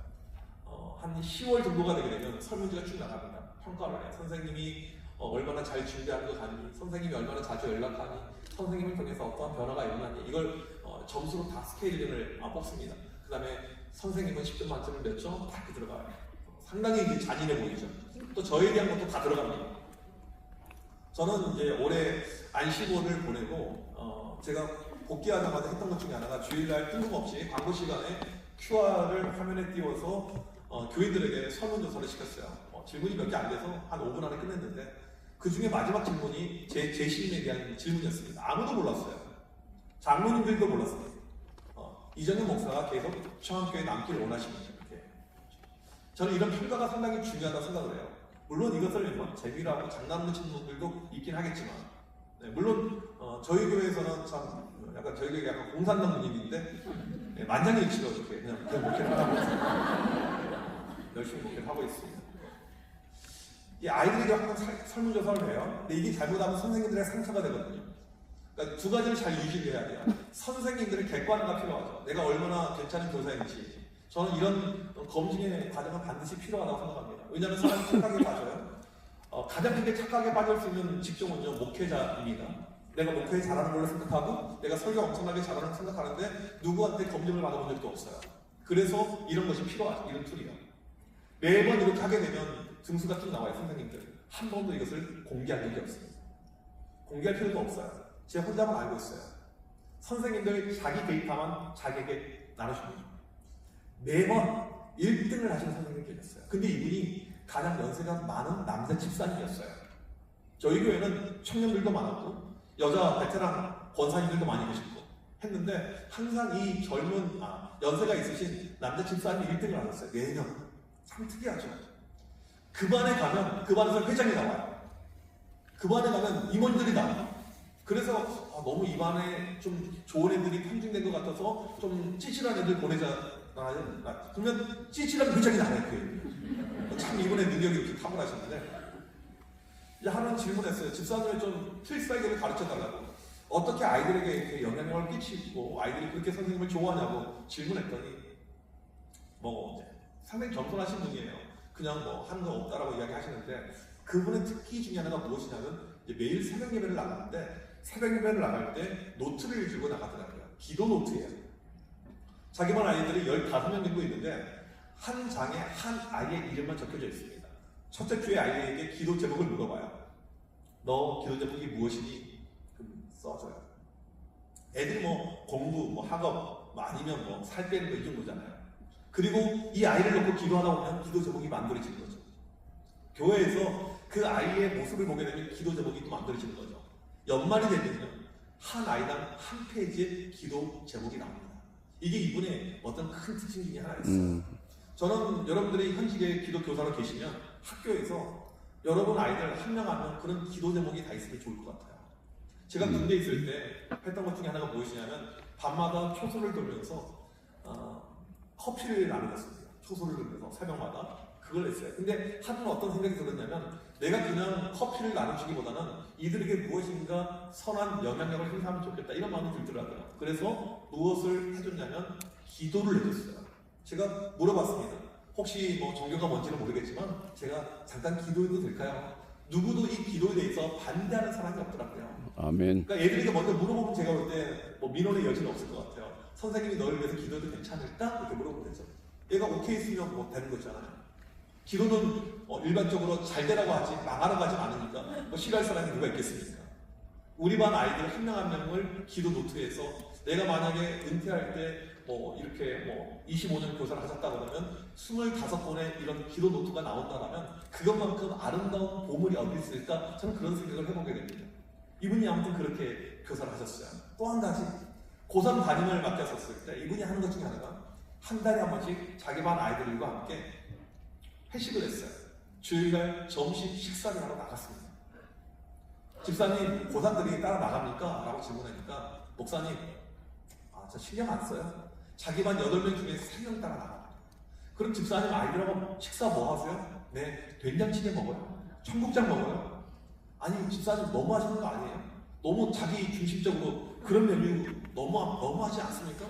한 10월 정도가 되게 되면 설문지가 쭉 나갑니다. 평가를 해요. 선생님이 얼마나 잘 준비하는 거 가니, 선생님이 얼마나 자주 연락하니, 선생님을 통해서 어떠한 변화가 일어나니, 이걸 점수로 다 스케일링을 뽑습니다. 그 다음에 선생님은 10점 만점을 몇 점? 다 이렇게 들어가요. 상당히 이제 잔인해 보이죠. 또 저에 대한 것도 다 들어갑니다. 저는 이제 올해 안시고를 보내고 제가 복귀하자마자 했던 것 중에 하나가 주일날 뜬금없이 광고 시간에 QR을 화면에 띄워서 교인들에게 설문조사를 시켰어요. 질문이 몇 개 안 돼서 한 5분 안에 끝냈는데 그 중에 마지막 질문이 제 신임에 대한 질문이었습니다. 아무도 몰랐어요. 장로님들도 몰랐어요. 이정현 목사가 계속 청암교회에 남기를 원하십니다. 이렇게. 저는 이런 평가가 상당히 중요하다고 생각을 해요. 물론 이것을 재미라고 장난으로 치는 분들도 있긴 하겠지만, 네, 물론 저희 교회에서는 참 약간 저희 교회가 약간 공산당 누님인데 네, 만장일치로 이렇게 그냥 목회를 하고 있습니다. 열심히 목회를 하고 있습니다. 이 아이들에게 항상 설문조사를 해요. 근데 이게 잘못하면 선생님들의 상처가 되거든요. 그러니까 두 가지를 잘 유지를 해야 돼요. 선생님들의 객관화가 필요하죠. 내가 얼마나 괜찮은 교사인지. 저는 이런 검증의 과정은 반드시 필요하다고 생각합니다. 왜냐하면 사람이 착각에 빠져요. 가장 크게 착각에 빠질 수 있는 직종은요, 목회자입니다. 내가 목회 잘하는 걸로 생각하고 내가 설교 엄청나게 잘하는 걸 생각하는데 누구한테 검증을 받아본 적도 없어요. 그래서 이런 것이 필요하죠. 이런 툴이요. 매번 이렇게 하게 되면 등수가 쭉 나와요. 선생님들 한 번도 이것을 공개한 적이 없습니다. 공개할 필요도 없어요. 제 혼자만 알고 있어요. 선생님들 자기 데이터만 자기에게 나눠줍니다. 매번 1등을 하시는 선생님이 계셨어요. 근데 이분이 가장 연세가 많은 남자 집사님이었어요. 저희 교회는 청년들도 많았고 여자 베테랑 권사님들도 많이 계시고 했는데 항상 이 젊은 연세가 있으신 남자 집사님이 1등을 하셨어요. 매년. 참 특이하죠. 그 반에 가면 그 반에서 회장이 나와요. 그 반에 가면 임원들이 나와요. 그래서 너무 이 반에 좀 좋은 애들이 편중된 것 같아서 좀 찌질한 애들 보내자. 그러면 찌질한 회장이 나와요. 참 이분의 능력이 이렇게 탁월하셨는데 하나는 질문했어요. 집사님을 좀 필살기를 가르쳐달라고. 어떻게 아이들에게 이렇게 영향력을 끼치고 아이들이 그렇게 선생님을 좋아하냐고 질문했더니 상당히 겸손하신 분이에요. 그냥 하는 거 없다라고 이야기하시는데 그분의 특기 중에 하나가 무엇이냐면 매일 새벽 예배를 나가는데 새벽 예배를 나갈 때 노트를 들고 나가더라고요. 기도 노트예요. 자기 반 아이들이 15명 정도 있는데 한 장에 한 아이의 이름만 적혀져 있습니다. 첫째 주에 아이에게 기도 제목을 물어봐요. 너 기도 제목이 무엇이니? 그럼 써줘요. 애들이 공부, 학업, 아니면 살 빼는 거 이 정도잖아요. 그리고 이 아이를 놓고 기도하다 보면 기도 제목이 만들어지는 거죠. 교회에서 그 아이의 모습을 보게 되면 기도 제목이 또 만들어지는 거죠. 연말이 되면 한 아이당 한 페이지의 기도 제목이 나옵니다. 이게 이분의 어떤 큰 특징 중에 하나였어요. 저는 여러분들이 현직의 기도 교사로 계시면 학교에서 여러분 아이들 한 명 한 명 그런 기도 제목이 다 있으면 좋을 것 같아요. 제가 군대에 있을 때 했던 것 중에 하나가 무엇이냐면 밤마다 초소를 돌면서 커피를 나누었습니다. 초소를 돌면서 새벽마다 그걸 했어요. 근데 하루는 어떤 생각이 들었냐면 내가 그냥 커피를 나눠주기보다는 이들에게 무엇인가 선한 영향력을 행사하면 좋겠다 이런 마음이 들더라고요. 그래서 무엇을 해줬냐면 기도를 해줬어요. 제가 물어봤습니다. 혹시 종교가 뭔지는 모르겠지만 제가 잠깐 기도해도 될까요? 누구도 이 기도에 대해서 반대하는 사람이 없더라고요. 아멘. 그러니까 애들에게 먼저 물어보면 제가 볼 때 민원의 여지는 없을 것 같아요. 선생님이 너를 위해서 기도해도 괜찮을까? 이렇게 물어보면 되죠. 얘가 오케이 했으면 되는 거잖아요. 기도는 일반적으로 잘 되라고 하지 망하라고 하지 않으니까 싫어할 사람이 누가 있겠습니까? 우리 반 아이들 한 명 한 명을 기도 노트에서 내가 만약에 은퇴할 때 이렇게 25년 교사를 하셨다 그러면 25번의 이런 기도 노트가 나온다면 그것만큼 아름다운 보물이 어디 있을까? 저는 그런 생각을 해보게 됩니다. 이분이 아무튼 그렇게 교사를 하셨어요. 또 한 가지 고3 담임을 맡겼었을 때 이분이 하는 것 중에 하나가 한 달에 한 번씩 자기 반 아이들과 함께 회식을 했어요. 주일날 점심 식사를 하러 나갔습니다. 집사님 고3들이 따라 나갑니까? 라고 질문하니까 목사님 저 신경 안 써요. 자기 반 8명 중에 3명 따라 나갑니다. 그럼 집사님 아이들하고 식사 뭐 하세요? 네, 된장찌개 먹어요. 청국장 먹어요. 아니 집사님 너무 하시는 거 아니에요? 너무 자기 중심적으로 그런 메뉴 너무하지 않습니까?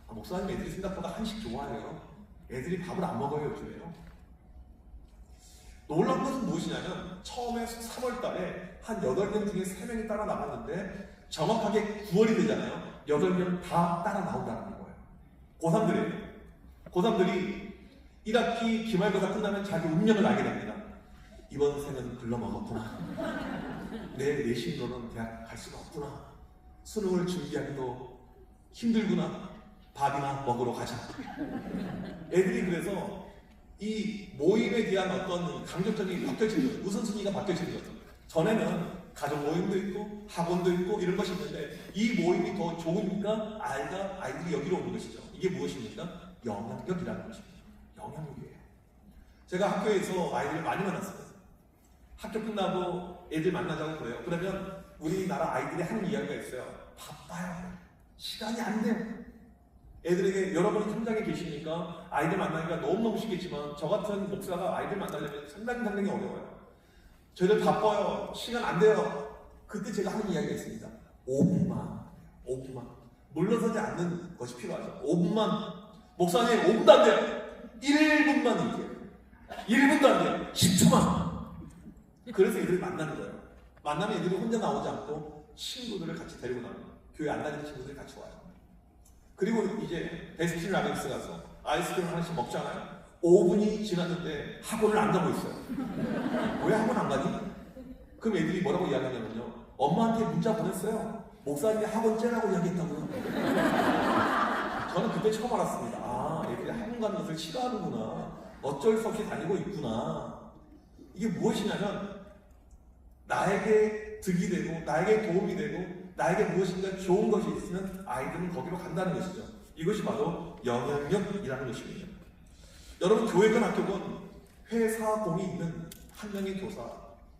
목사님 애들이 생각보다 한식 좋아해요. 애들이 밥을 안 먹어요 요즘에요. 놀라운 것은 무엇이냐면 처음에 3월 달에 한 8명 중에 3명이 따라 나갔는데 정확하게 9월이 되잖아요. 8명 다 따라 나온다는 거예요. 고3들이에요. 고3들이 1학기 기말고사 끝나면 자기 운명을 알게 됩니다. 이번 생은 글러먹었구나. 내 내신으로는 대학 갈 수가 없구나. 수능을 준비하기도 힘들구나. 밥이나 먹으러 가자. 애들이 그래서 이 모임에 대한 어떤 감정적인 바뀌어지는 거예요. 우선순위가 바뀌어지는 거죠. 전에는 가족 모임도 있고 학원도 있고 이런 것이 있는데 이 모임이 더 좋으니까 아이들이 여기로 오는 것이죠. 이게 무엇입니까? 영향력이라는 것입니다. 영향력이에요. 제가 학교에서 아이들을 많이 만났어요. 학교 끝나고 애들 만나자고 그래요. 그러면 우리나라 아이들이 하는 이야기가 있어요. 바빠요. 시간이 안 돼요. 애들에게 여러분이 현장에 계시니까 아이들 만나기가 너무너무 쉽겠지만 저 같은 목사가 아이들 만나려면 상당히 어려워요. 저희들 바빠요. 시간 안 돼요. 그때 제가 하는 이야기가 있습니다. 5분만. 물러서지 않는 것이 필요하죠. 5분만. 목사님 5분도 안 돼요. 1분만 얘기해요. 1분도 안 돼요. 10초만. 그래서 애들을 만나는 거예요. 만나면 애들이 혼자 나오지 않고 친구들을 같이 데리고 나와요. 교회 안 다니는 친구들이 같이 와요. 그리고 이제 베스킨 라빈스 가서 아이스크림 하나씩 먹잖아요. 5분이 지났는데 학원을 안 가고 있어요. 왜 학원 안 가니? 그럼 애들이 뭐라고 이야기하냐면요. 엄마한테 문자 보냈어요. 목사님이 학원 째라고 이야기했다고요. 저는 그때 처음 알았습니다. 아, 애들이 학원 가는 것을 싫어하는구나. 어쩔 수 없이 다니고 있구나. 이게 무엇이냐면 나에게 득이 되고 나에게 도움이 되고 나에게 무엇인가 좋은 것이 있으면 아이들은 거기로 간다는 것이죠. 이것이 바로 영향력이라는 것입니다. 여러분 교회건 학교건 회사공이 있는 한 명의 교사,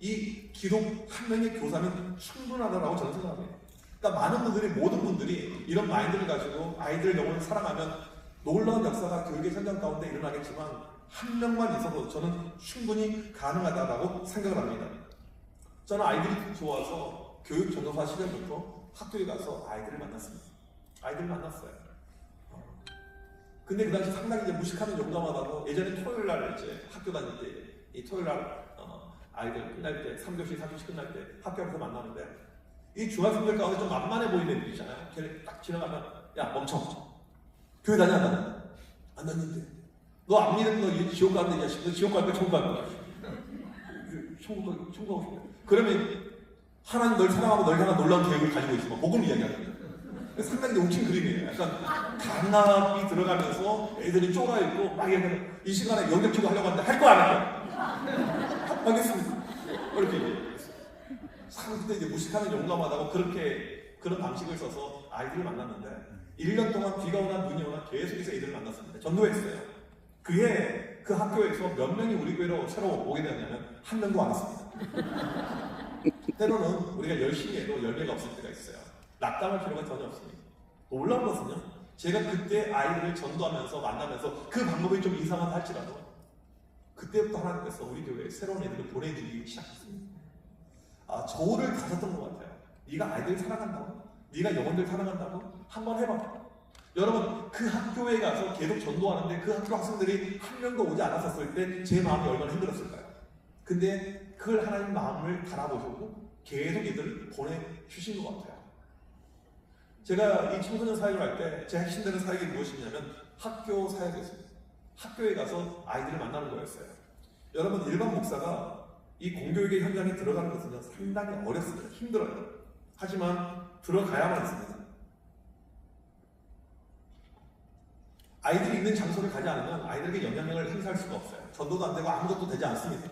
이 기록 한 명의 교사는 충분하다고 저는 생각합니다. 그러니까 많은 분들이 모든 분들이 이런 마인드를 가지고 아이들 영혼을 사랑하면 놀라운 역사가 교육의 현장 가운데 일어나겠지만 한 명만 있어도 저는 충분히 가능하다고 생각을 합니다. 저는 아이들이 좋아서 교육 전도사 시절부터 학교에 가서 아이들을 만났습니다. 아이들을 만났어요. 근데 그 당시 상당히 이제 무식하면 용감하다고 예전에 토요일 날 이제 학교 다닐 때 이 토요일 날 아이들 끝날 때 3교시, 4교시 끝날 때 학교 앞에서 만나는데 이 중학생들 가운데 좀 만만해 보이는 애들 있잖아요. 걔네 딱 지나가면 야 멈춰. 교회 다녀 안 다녀? 안 다니는데. 너 안 믿으면 너 지옥 가는데 이 자식. 너 지옥 갈 거야? 천국 갈 거야? 천국 가고 싶어. 그러면 하나님 널 사랑하고 널 향한 놀라운 계획을 가지고 있으면 복음을 이야기하는 거예요. 상당히 웃긴 그림이에요. 약간 강압이 들어가면서 애들이 쫄아있고 막 얘기하면 이 시간에 영역치고 하려고 하는데 할 거야 안 할 거야? 하겠습니다. 이렇게 얘기했어요. 그때 이제 무식하면 용감하다고 그런 방식을 써서 아이들을 만났는데 1년 동안 비가 오나 눈이 오나 계속해서 애들을 만났습니다. 전도했어요. 그해 그 학교에서 몇 명이 우리 교회로 새로 오게 되었냐면 한 명도 안 왔습니다. 때로는 우리가 열심히 해도 열매가 없을 때가 있어요. 낙담할 필요가 전혀 없습니다. 놀라운 것은요, 제가 그때 아이들을 전도하면서 만나면서 그 방법이 좀 이상하다 할지라도 그때부터 하나님께서 우리 교회에 새로운 애들을 보내주기 시작했습니다. 저울을 다졌던 것 같아요. 네가 아이들 사랑한다고? 네가 영혼들 사랑한다고? 한번 해봐. 여러분 그 학교에 가서 계속 전도하는데 그 학교 학생들이 한 명도 오지 않았었을 때 제 마음이 얼마나 힘들었을까요? 근데 그걸 하나님 마음을 달아보시고 계속 이들을 보내주신 것 같아요. 제가 이 청소년 사역을 할 때 제 핵심되는 사역이 무엇이냐면 학교 사역이었습니다. 학교에 가서 아이들을 만나는 거였어요. 여러분 일반 목사가 이 공교육의 현장에 들어가는 것은 상당히 어렵습니다. 힘들어요. 하지만 들어가야만 했습니다. 아이들이 있는 장소를 가지 않으면 아이들에게 영향력을 행사할 수가 없어요. 전도도 안 되고 아무것도 되지 않습니다.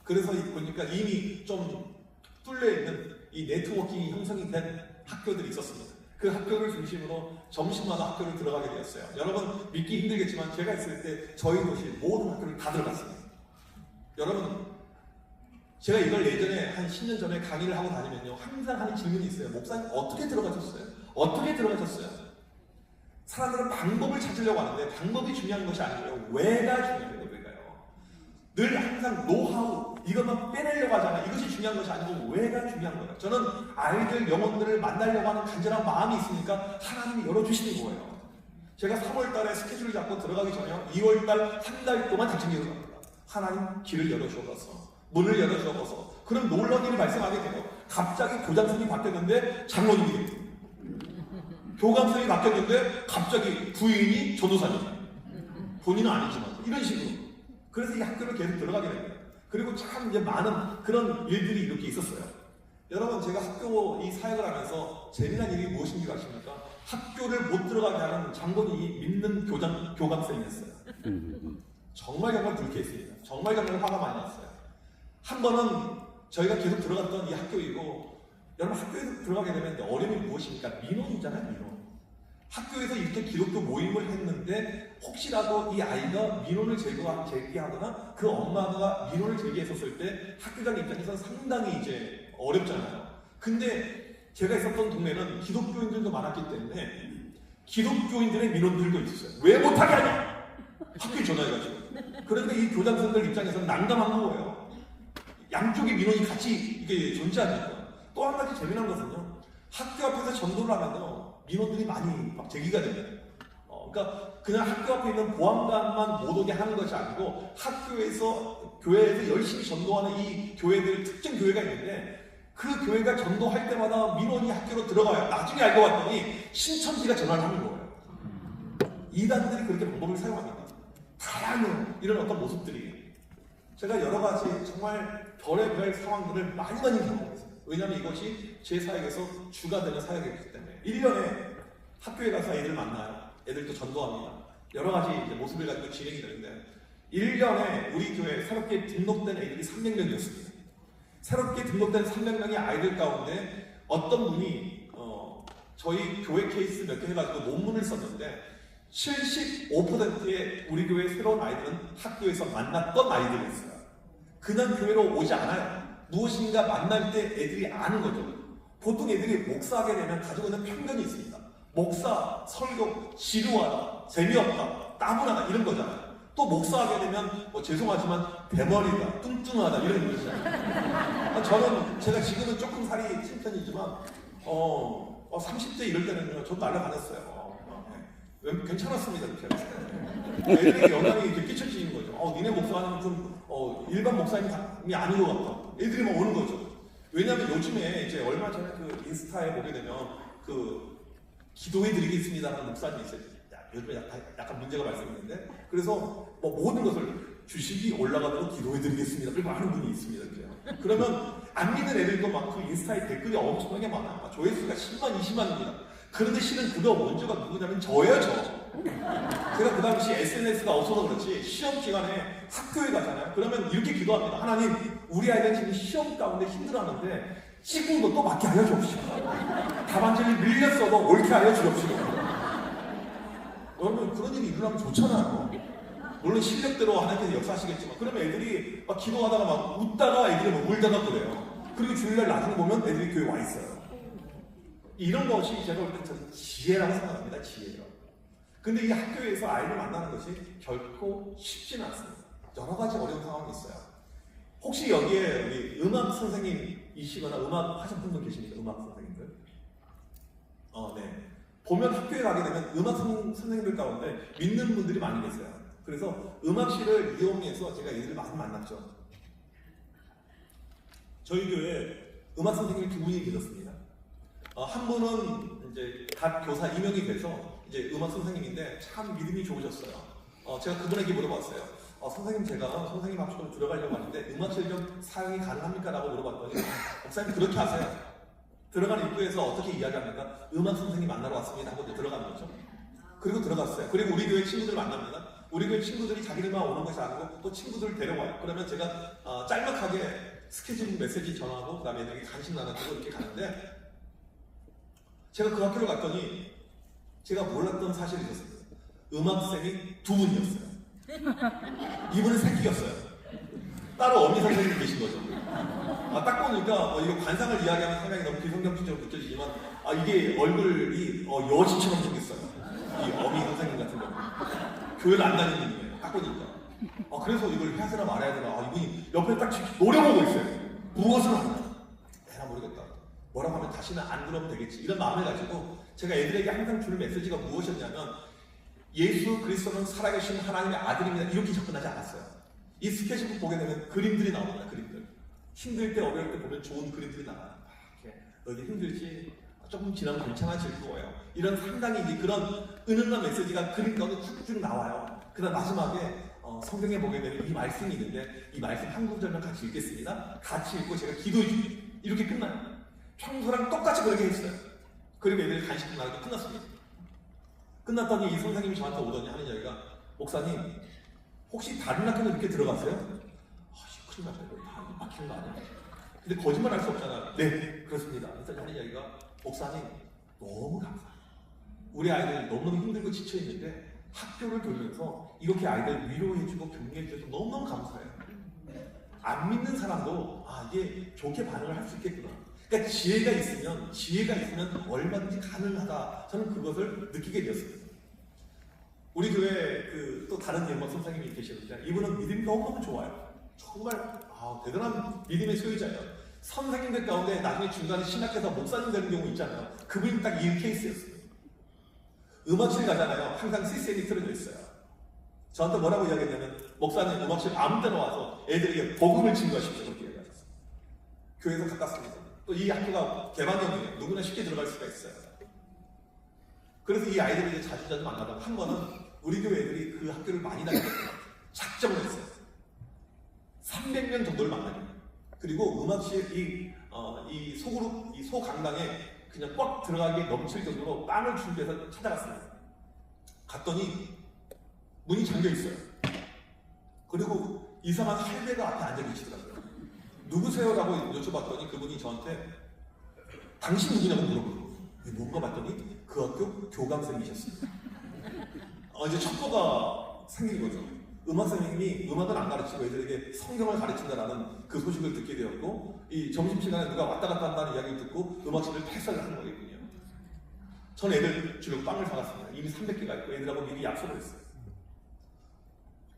그래서 보니까 이미 좀 뚫려있는 이 네트워킹이 형성이 된 학교들이 있었습니다. 그 학교를 중심으로 점심마다 학교를 들어가게 되었어요. 여러분 믿기 힘들겠지만 제가 있을 때 저희 도시 모든 학교를 다 들어갔습니다. 여러분 제가 이걸 예전에 한 10년 전에 강의를 하고 다니면요 항상 하는 질문이 있어요. 목사님 어떻게 들어가셨어요? 어떻게 들어가셨어요? 사람들은 방법을 찾으려고 하는데 방법이 중요한 것이 아니고요. 왜가 중요해요. 왜가요? 늘 항상 노하우, 이것만 빼내려고 하잖아. 이것이 중요한 것이 아니고 왜가 중요한 거예요. 저는 아이들 영혼들을 만나려고 하는 간절한 마음이 있으니까 하나님이 열어주시는 거예요. 제가 3월 달에 스케줄을 잡고 들어가기 전에 2월 달 한 달 동안 작정해서 갑니다. 하나님 길을 열어주어서 문을 열어주어서 그럼 놀라운 일이 발생하게 돼요. 갑자기 교장선이 바뀌었는데 장로님이 됩니다. 교감선이 바뀌었는데 갑자기 부인이 전도사님. 본인은 아니지만 이런 식으로. 그래서 이 학교를 계속 들어가게 됩니다. 그리고 참 이제 많은 그런 일들이 이렇게 있었어요. 여러분 제가 학교 이 사역을 하면서 재미난 일이 무엇인지 아십니까? 학교를 못 들어가게 하는 장본인이 믿는 교감선이었어요. 정말 불쾌했습니다. 정말 화가 많이 났어요. 한 번은 저희가 계속 들어갔던 이 학교이고 여러분 학교에 들어가게 되면 어려움이 무엇입니까? 민원이잖아요. 민원. 학교에서 이렇게 기독교 모임을 했는데 혹시라도 이 아이가 민원을 제기하거나 그 엄마가 민원을 제기했었을 때 학교장 입장에서는 상당히 이제 어렵잖아요. 근데 제가 있었던 동네는 기독교인들도 많았기 때문에 기독교인들의 민원들도 있었어요. 왜 못하게 하냐? 학교에 전화해가지고. 그런데 이 교장선들 입장에서는 난감한 거예요. 양쪽의 민원이 같이 이게 존재하니까. 또 한 가지 재미난 것은요. 학교 앞에서 전도를 하면요. 민원들이 많이 막 제기가 됩니다. 그러니까 그냥 학교 앞에 있는 보안관만 못 오게 하는 것이 아니고 학교에서 교회에서 열심히 전도하는 이 교회들 특정 교회가 있는데 그 교회가 전도할 때마다 민원이 학교로 들어가요. 나중에 알고 봤더니 신천지가 전화를 하는 거예요. 이단들이 그렇게 방법을 사용합니다. 다양한 이런 어떤 모습들이 제가 여러 가지 정말 별의별 상황들을 많이 경험했어요. 왜냐하면 이것이 제 사역에서 주가 되는 사역이기 때문에 1년에 학교에 가서 애들 만나요. 애들도 전도합니다. 여러 가지 이제 모습을 가지고 진행이 되는데 1년에 우리 교회에 새롭게 등록된 애들이 300명이었습니다. 새롭게 등록된 300명의 아이들 가운데 어떤 분이 저희 교회 케이스 몇 개 해가지고 논문을 썼는데 75%의 우리 교회 새로운 아이들은 학교에서 만났던 아이들이었어요. 그냥 교회로 오지 않아요. 무엇인가 만날 때 애들이 아는 거죠. 보통 애들이 목사하게 되면 가지고 있는 편견이 있습니다. 목사, 설교, 지루하다, 재미없다, 따분하다 이런 거잖아요. 또 목사하게 되면 죄송하지만 대머리다, 뚱뚱하다 이런 거잖아요. 저는 제가 지금은 조금 살이 찐 편이지만 30대 이럴 때는요 좀 날라다녔어요. 괜찮았습니다. 이렇게 애들이 영향이 이렇게 끼쳐지는 거죠. 니네 목사는 좀 일반 목사님이 아닌 것 같다. 애들이 막 오는 거죠. 왜냐하면 요즘에 이제 얼마 전에 그 인스타에 보게 되면 그 기도해 드리겠습니다라는 목사님이 있어요. 요즘에 약간 문제가 발생했는데 그래서 뭐 모든 것을 주식이 올라가도록 기도해 드리겠습니다. 그리고 하는 분이 있습니다. 이렇게. 그러면 안 믿는 애들도 막 그 인스타에 댓글이 엄청나게 많아요. 조회수가 10만, 20만입니다. 그런데 실은 그거 원조가 누구냐면 저예요, 저. 제가 그 당시 SNS가 없어서 그렇지 시험 기간에 학교에 가잖아요. 그러면 이렇게 기도합니다. 하나님, 우리 아이들 지금 시험 가운데 힘들어하는데 찍은 것도 맞게 하여 주옵시고 답안지를 밀렸어도 옳게 하여 주옵시고. 여러분 그런 일이 일어나면 좋잖아요. 물론 실력대로 하나님께서 역사하시겠지만 그러면 애들이 막 기도하다가 막 웃다가 애들이 막 울다가 그래요. 그리고 주일날 나중에 보면 애들이 교회 와 있어요. 이런 것이 제가 볼 때 저는 지혜라고 생각합니다. 지혜요. 근데 이 학교에서 아이를 만나는 것이 결코 쉽지는 않습니다. 여러 가지 어려운 상황이 있어요. 혹시 여기에 우리 음악 선생님이시거나 음악 하셨던 분 계십니까? 음악 선생님들? 네. 보면 학교에 가게 되면 음악 선생님들 가운데 믿는 분들이 많이 계세요. 그래서 음악실을 이용해서 제가 이들을 많이 만났죠. 저희 교회에 음악 선생님이 두 분이 계셨습니다. 한 분은 이제 갓 교사 임용이 돼서 이제 음악 선생님인데 참 믿음이 좋으셨어요. 제가 그분에게 물어봤어요. 선생님 제가 선생님 학교로 들어가려고 하는데 음악실 좀 사용이 가능합니까? 라고 물어봤더니 목사님 그렇게 하세요. 들어가는 입구에서 어떻게 이야기합니까? 음악 선생님 만나러 왔습니다 하고 들어가는 거죠. 그리고 들어갔어요. 그리고 우리 교회 친구들 만납니다. 우리 교회 친구들이 자기들만 오는 것이 아니고 또 친구들을 데려와요. 그러면 제가 짤막하게 스케줄 메시지 전하고 그 다음에 애들에게 간식 나눠주고 이렇게 가는데 제가 그 학교를 갔더니 제가 몰랐던 사실이 있었습니다. 음악쌤이 두 분이었어요. 이분은 새끼였어요. 따로 어미 선생님이 계신 거죠. 딱 보니까 이거 관상을 이야기하면 상당히 너무 비성경적으로 느껴지지만 이게 얼굴이 여신처럼 생겼어요. 이 어미 선생님 같은 경우. 교회를 안 다니는 분이에요. 딱 보니까. 그래서 이걸 해야 되나 말아야 되나. 이분이 옆에 딱 노려보고 있어요. 무엇을 하냐. 내가 모르겠다. 뭐라고 하면 다시는 안 그러면 되겠지. 이런 마음을 가지고 제가 애들에게 항상 주는 메시지가 무엇이었냐면 예수 그리스도는 살아계신 하나님의 아들입니다. 이렇게 접근하지 않았어요. 이 스케치북 보게 되면 그림들이 나옵니다. 그림들. 힘들 때 어려울 때 보면 좋은 그림들이 나와요. 이렇게 너희 힘들지? 조금 지나면 괜찮아질 거예요. 이런 상당히 이제 그런 은은한 메시지가 그림 가운데 쭉 나와요. 그다음 마지막에 성경에 보게 되면 이 말씀이 있는데 이 말씀 한 구절만 같이 읽겠습니다. 같이 읽고 제가 기도해 줄게요. 이렇게 끝나요. 평소랑 똑같이 그렇게 했어요. 그리고 애들이 간식 나가고 끝났습니다. 끝났더니 이 선생님이 저한테 오더니 하는 이야기가 목사님 혹시 다른 학교는 이렇게 들어갔어요? 큰일 나죠. 이거 다 막히는 거 아니야? 근데 거짓말 할 수 없잖아. 네 그렇습니다. 그래서 하는 이야기가 목사님 너무 감사해요. 우리 아이들 너무너무 힘들고 지쳐있는데 학교를 돌면서 이렇게 아이들 위로해주고 격려해줘서 너무너무 감사해요. 안 믿는 사람도 이게 좋게 반응을 할 수 있겠구나. 그러니까 지혜가 있으면 얼마든지 가능하다. 저는 그것을 느끼게 되었습니다. 우리 교회 또 다른 예먼 선생님이 계시는데 이분은 믿음이 너무너무 좋아요. 정말 대단한 믿음의 소유자예요. 선생님들 가운데 나중에 중간에 신학해서 목사님 되는 경우 있잖아요. 그분이 딱 이 케이스였어요. 음악실 가잖아요. 항상 CCM이 틀어져 있어요. 저한테 뭐라고 이야기했냐면 목사님 음악실 아무 때나 와서 애들에게 복음을 증거하십시오. 그렇게 이야기하셨어요. 교회에서 가깝습니다. 또 이 학교가 개방형이에요. 누구나 쉽게 들어갈 수가 있어요. 그래서 이 아이들을 이제 자주 만나다가 한 번은 우리 교회 애들이 그 학교를 많이 다녔어요. 작정을 했어요. 300명 정도를 만나요. 그리고 음악실 이 소그룹, 이 소강당에 그냥 꽉 들어가기에 넘칠 정도로 빵을 준비해서 찾아갔습니다. 갔더니 문이 잠겨 있어요. 그리고 이상한 할배가 앞에 앉아 계시더라고요. 누구세요라고 여쭤봤더니 그분이 저한테 당신 누구냐고 물어보고 뭔가 봤더니 그 학교 교감생이셨어요. 이제 척도가 생긴 거죠. 음악 선생님이 음악을 안 가르치고 애들에게 성경을 가르친다라는 그 소식을 듣게 되었고 이 점심시간에 누가 왔다 갔다 한다는 이야기를 듣고 음악실을 폐쇄를 하는 거겠군요. 전 애들 주려고 빵을 사갔습니다. 이미 300개가 있고 애들하고 미리 약속을 했어요.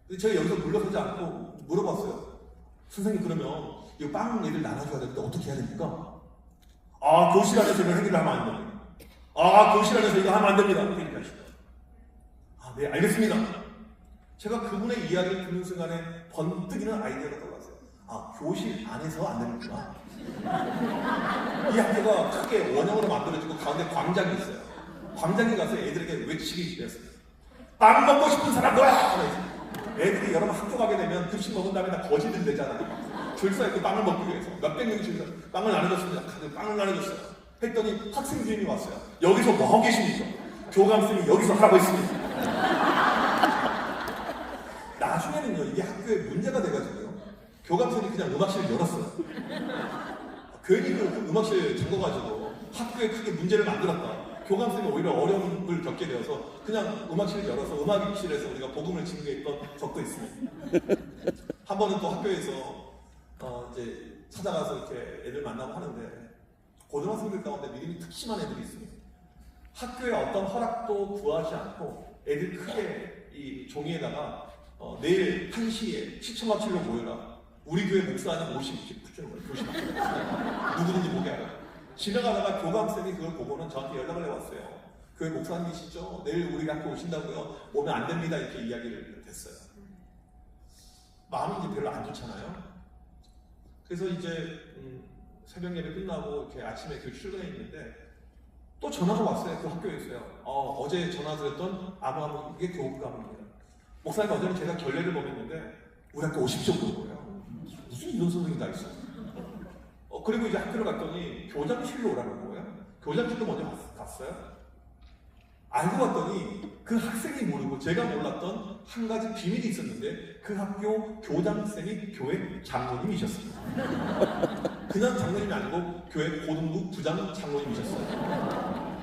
근데 제가 여기서 물러서지 않고 물어봤어요. 선생님 그러면 이 빵 애들 나눠줘야 되는데 어떻게 해야 됩니까? 교실 안에서 이런 행위를 하면 안 됩니다. 교실 안에서 이거 하면 안 됩니다. 이렇게 얘기하시더라고요. 네 알겠습니다. 제가 그분의 이야기를 듣는 순간에 번뜩이는 아이디어가 떠올랐어요. 교실 안에서 안 되는구나. 이 학교가 크게 원형으로 만들어지고 가운데 광장이 있어요. 광장에 가서 애들에게 외치기 시작했어요. 빵 먹고 싶은 사람 뭐야? 애들이 여러분 학교 가게 되면 급식 먹은 다음에 다 거지들 되잖아요. 줄 서 있고 빵을 먹기 위해서 몇백 명이 줄서 빵을 나눠줬습니다. 다들 빵을 나눠줬어요. 했더니 학생 주임이 왔어요. 여기서 뭐 하고 계십니까? 교감쌤이 여기서 하라고 했습니다. 나중에는요 이게 학교에 문제가 돼가지고요 교감선이 그냥 음악실을 열었어요. 괜히 그 음악실 잠궈가지고 학교에 크게 문제를 만들었다. 교감선이 오히려 어려움을 겪게 되어서 그냥 음악실을 열어서 음악실에서 우리가 복음을 증거했던 적도 있습니다. 한 번은 또 학교에서 이제 찾아가서 이렇게 애들 만나고 하는데 고등학생들 가운데 믿음이 특심한 애들이 있습니다. 학교에 어떤 허락도 구하지 않고 애들 크게 이 종이에다가 내일 1시에 시청합실로 모여라. 우리 교회 목사님 50씩 붙여는 거예요. 조심하세요. 누구든지 보게 하라. 지나가다가 교감쌤이 그걸 보고는 저한테 연락을 해왔어요. 교회 목사님이시죠? 내일 우리 학교 오신다고요? 오면 안 됩니다. 이렇게 이야기를 했어요. 마음이 이제 별로 안 좋잖아요. 그래서 이제 새벽 예배 끝나고 이렇게 아침에 교회 출근해 있는데 또 전화가 왔어요. 그 학교에서요. 어제 전화 드렸던 아무 이게 교감입니다. 목사님 어제는 제가 결례를 범했는데 우리 학교 오십시오 그런 거예요. 무슨 이런 선생님이 다 있어. 그리고 이제 학교를 갔더니 교장실로 오라는 거예요. 교장실로 먼저 갔어요. 알고 봤더니 그 학생이 모르고 제가 몰랐던 한 가지 비밀이 있었는데 그 학교 교장쌤이 교회 장로님이셨습니다. 그냥 장로님이 아니고 교회 고등부 부장 장로님이셨어요.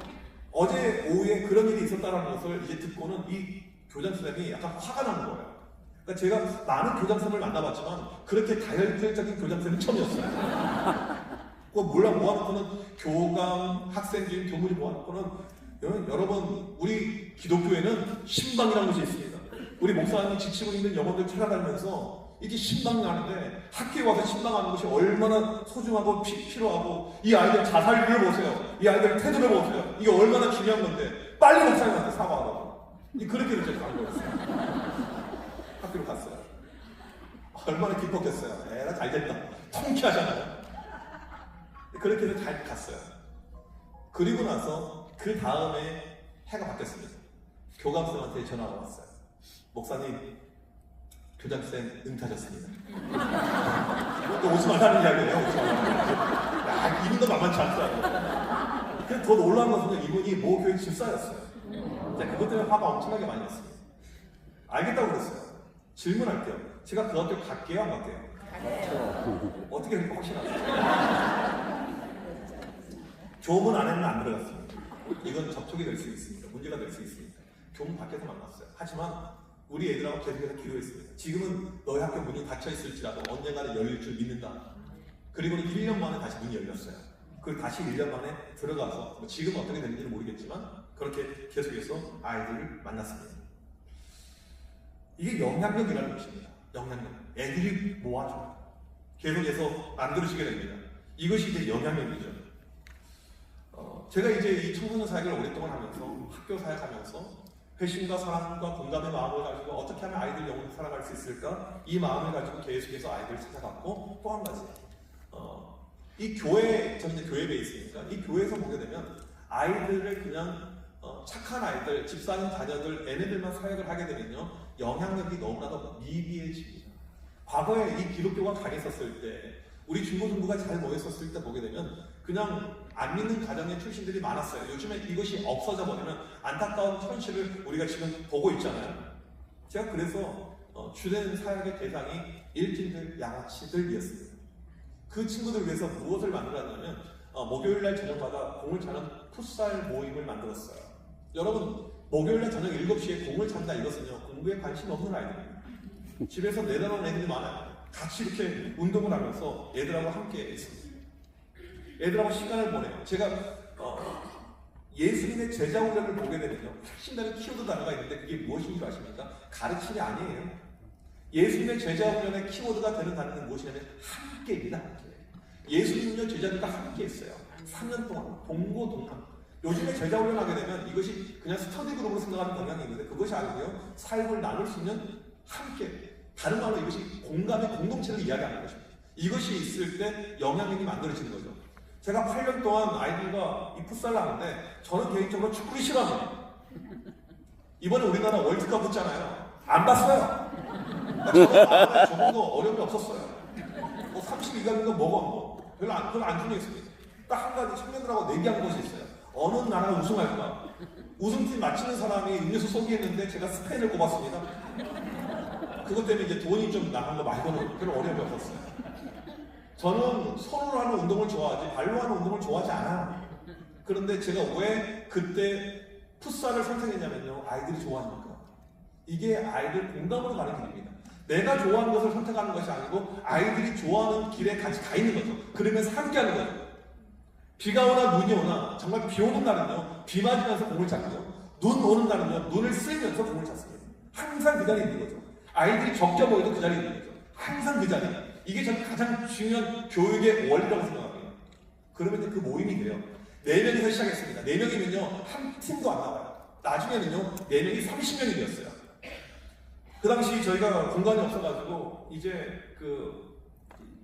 어제 오후에 그런 일이 있었다는 것을 이제 듣고는 이 교장선생님이 약간 화가 나는 거예요. 그러니까 제가 많은 교장선생님을 만나봤지만 그렇게 다혈질적인 교장선생님이 처음이었어요. 모아놓고는 교감, 학생주임, 교무리 모아놓고는 여러분 우리 기독교에는 신방이라는 것이 있습니다. 우리 목사님이 지치고 있는 영혼들 찾아다니면서 이게 신방하는데 학교에 와서 신방하는 것이 얼마나 소중하고 필요하고 이 아이들 자살률을 보세요. 이 아이들 태도를 보세요. 이게 얼마나 중요한 건데 빨리 목사님한테 사과하라고. 그렇게 이제 간 거였어요. 학교로 갔어요. 얼마나 기뻤겠어요. 에라 잘됐다. 통쾌하잖아요. 그렇게 해서 잘 갔어요. 그리고 나서 그 다음에 해가 바뀌었습니다. 교감쌤한테 전화가 왔어요. 목사님, 교장쌤 응타졌습니다. 또 오지 말라는 이야기예요. 오지 말라는. 야, 이분도 만만치 않더라고요. 근데 더 놀라운 것은 이분이 모 교회 집사였어요. 그것 때문에 화가 엄청나게 많이 났어요. 알겠다고 그랬어요. 질문할게요. 제가 그 학교 갈게요, 안 갈게요? 어떻게 그렇게 확신하세요? 교문 안에는 안 들어갔습니다. 이건 접촉이 될 수 있습니다. 문제가 될 수 있습니다. 교문 밖에서 만났어요. 하지만 우리 애들하고 계속해서 기도했습니다. 지금은 너희 학교 문이 닫혀 있을지라도 언젠가는 열릴 줄 믿는다. 그리고 1년 만에 다시 문이 열렸어요. 그리고 다시 1년 만에 들어가서 지금 어떻게 되는지는 모르겠지만 그렇게 계속해서 아이들을 만났습니다. 이게 영향력이라는 것입니다. 영향력. 애들이 모아줘요. 계속해서 만들어지게 됩니다. 이것이 이제 영향력이죠. 제가 이제 이 청소년 사역을 오랫동안 하면서 학교 사역하면서 회심과 사랑과 공감의 마음을 가지고 어떻게 하면 아이들 영혼을 살아갈 수 있을까? 이 마음을 가지고 계속해서 아이들을 찾아갔고 또 한 가지 이 교회, 저는 이제 교회 베이스니까 이 교회에서 보게 되면 아이들을 그냥 착한 아이들, 집사님 자녀들, 얘네들만 사역을 하게 되면요 영향력이 너무나도 미비해집니다. 과거에 이 기독교가 강했었을 때 우리 중고등부가 잘 모였었을 때 보게 되면 그냥 안 믿는 가정의 출신들이 많았어요. 요즘에 이것이 없어져 버리면 안타까운 현실을 우리가 지금 보고 있잖아요. 제가 그래서 주된 사역의 대상이 일진들, 양아치들이었습니다. 그 친구들 위해서 무엇을 만들었냐면 목요일날 저녁마다 공을 차는 풋살 모임을 만들었어요. 여러분 목요일날 저녁 7시에 공을 찬다 이것은요 공부에 관심 없는 아이들입니다. 집에서 내려놓은 애들이 많아요. 같이 이렇게 운동을 하면서 애들하고 함께 있습니다. 애들하고 시간을 보내요. 제가 예수님의 제자 훈련을 보게 되면요 핵심되는 키워드 단어가 있는데 그게 무엇인 줄 아십니까? 가르침이 아니에요. 예수님의 제자 훈련의 키워드가 되는 단어는 무엇이냐면 함께입니다. 함께. 예수님과 제자들과 함께 했어요. 3년 동안 동고동락. 요즘에 제자 훈련하게 되면 이것이 그냥 스터디 그룹으로 생각하는 경향이 있는데 그것이 아니고요 삶을 나눌 수 있는 함께. 다른 말로 이것이 공감의 공동체를 이야기하는 것입니다. 이것이 있을 때 영향력이 만들어지는 거죠. 제가 8년 동안 아이들과 이 풋살을 하는데 저는 개인적으로 축구를 싫어합니다. 이번에 우리나라 월드컵 했잖아요. 안 봤어요. 저는 저도 어려움이 없었어요. 32강인가 뭐가 별로 안 중요했습니다. 딱 한 가지 청년들하고 내기한 것이 있어요. 어느 나라가 우승할까? 우승팀 맞히는 사람이 음료수 쏘기했는데 제가 스페인을 꼽았습니다. 그것 때문에 이제 돈이 좀 나간 거 말고는 별로 어려움이 없었어요. 저는 손으로 하는 운동을 좋아하지 발로 하는 운동을 좋아하지 않아요. 그런데 제가 왜 그때 풋살을 선택했냐면요 아이들이 좋아하니까. 이게 아이들 공감으로 가는 길입니다. 내가 좋아하는 것을 선택하는 것이 아니고 아이들이 좋아하는 길에 같이 가 있는 거죠. 그러면서 함께 하는 거예요. 비가 오나 눈이 오나 정말 비 오는 날은요 비 맞으면서 공을 잡고요 눈 오는 날은요 눈을 쓰면서 공을 잡습니다. 항상 그 자리에 있는 거죠. 아이들이 적게 보여도 그 자리에 있는 거죠. 항상 그 자리. 이게 저는 가장 중요한 교육의 원리라고 생각합니다. 그러면 이제 그 모임이 돼요. 4명이서 시작했습니다. 4명이면요 한 팀도 안 나와요. 나중에는요 4명이 30명이 되었어요. 그 당시 저희가 공간이 없어가지고 이제 그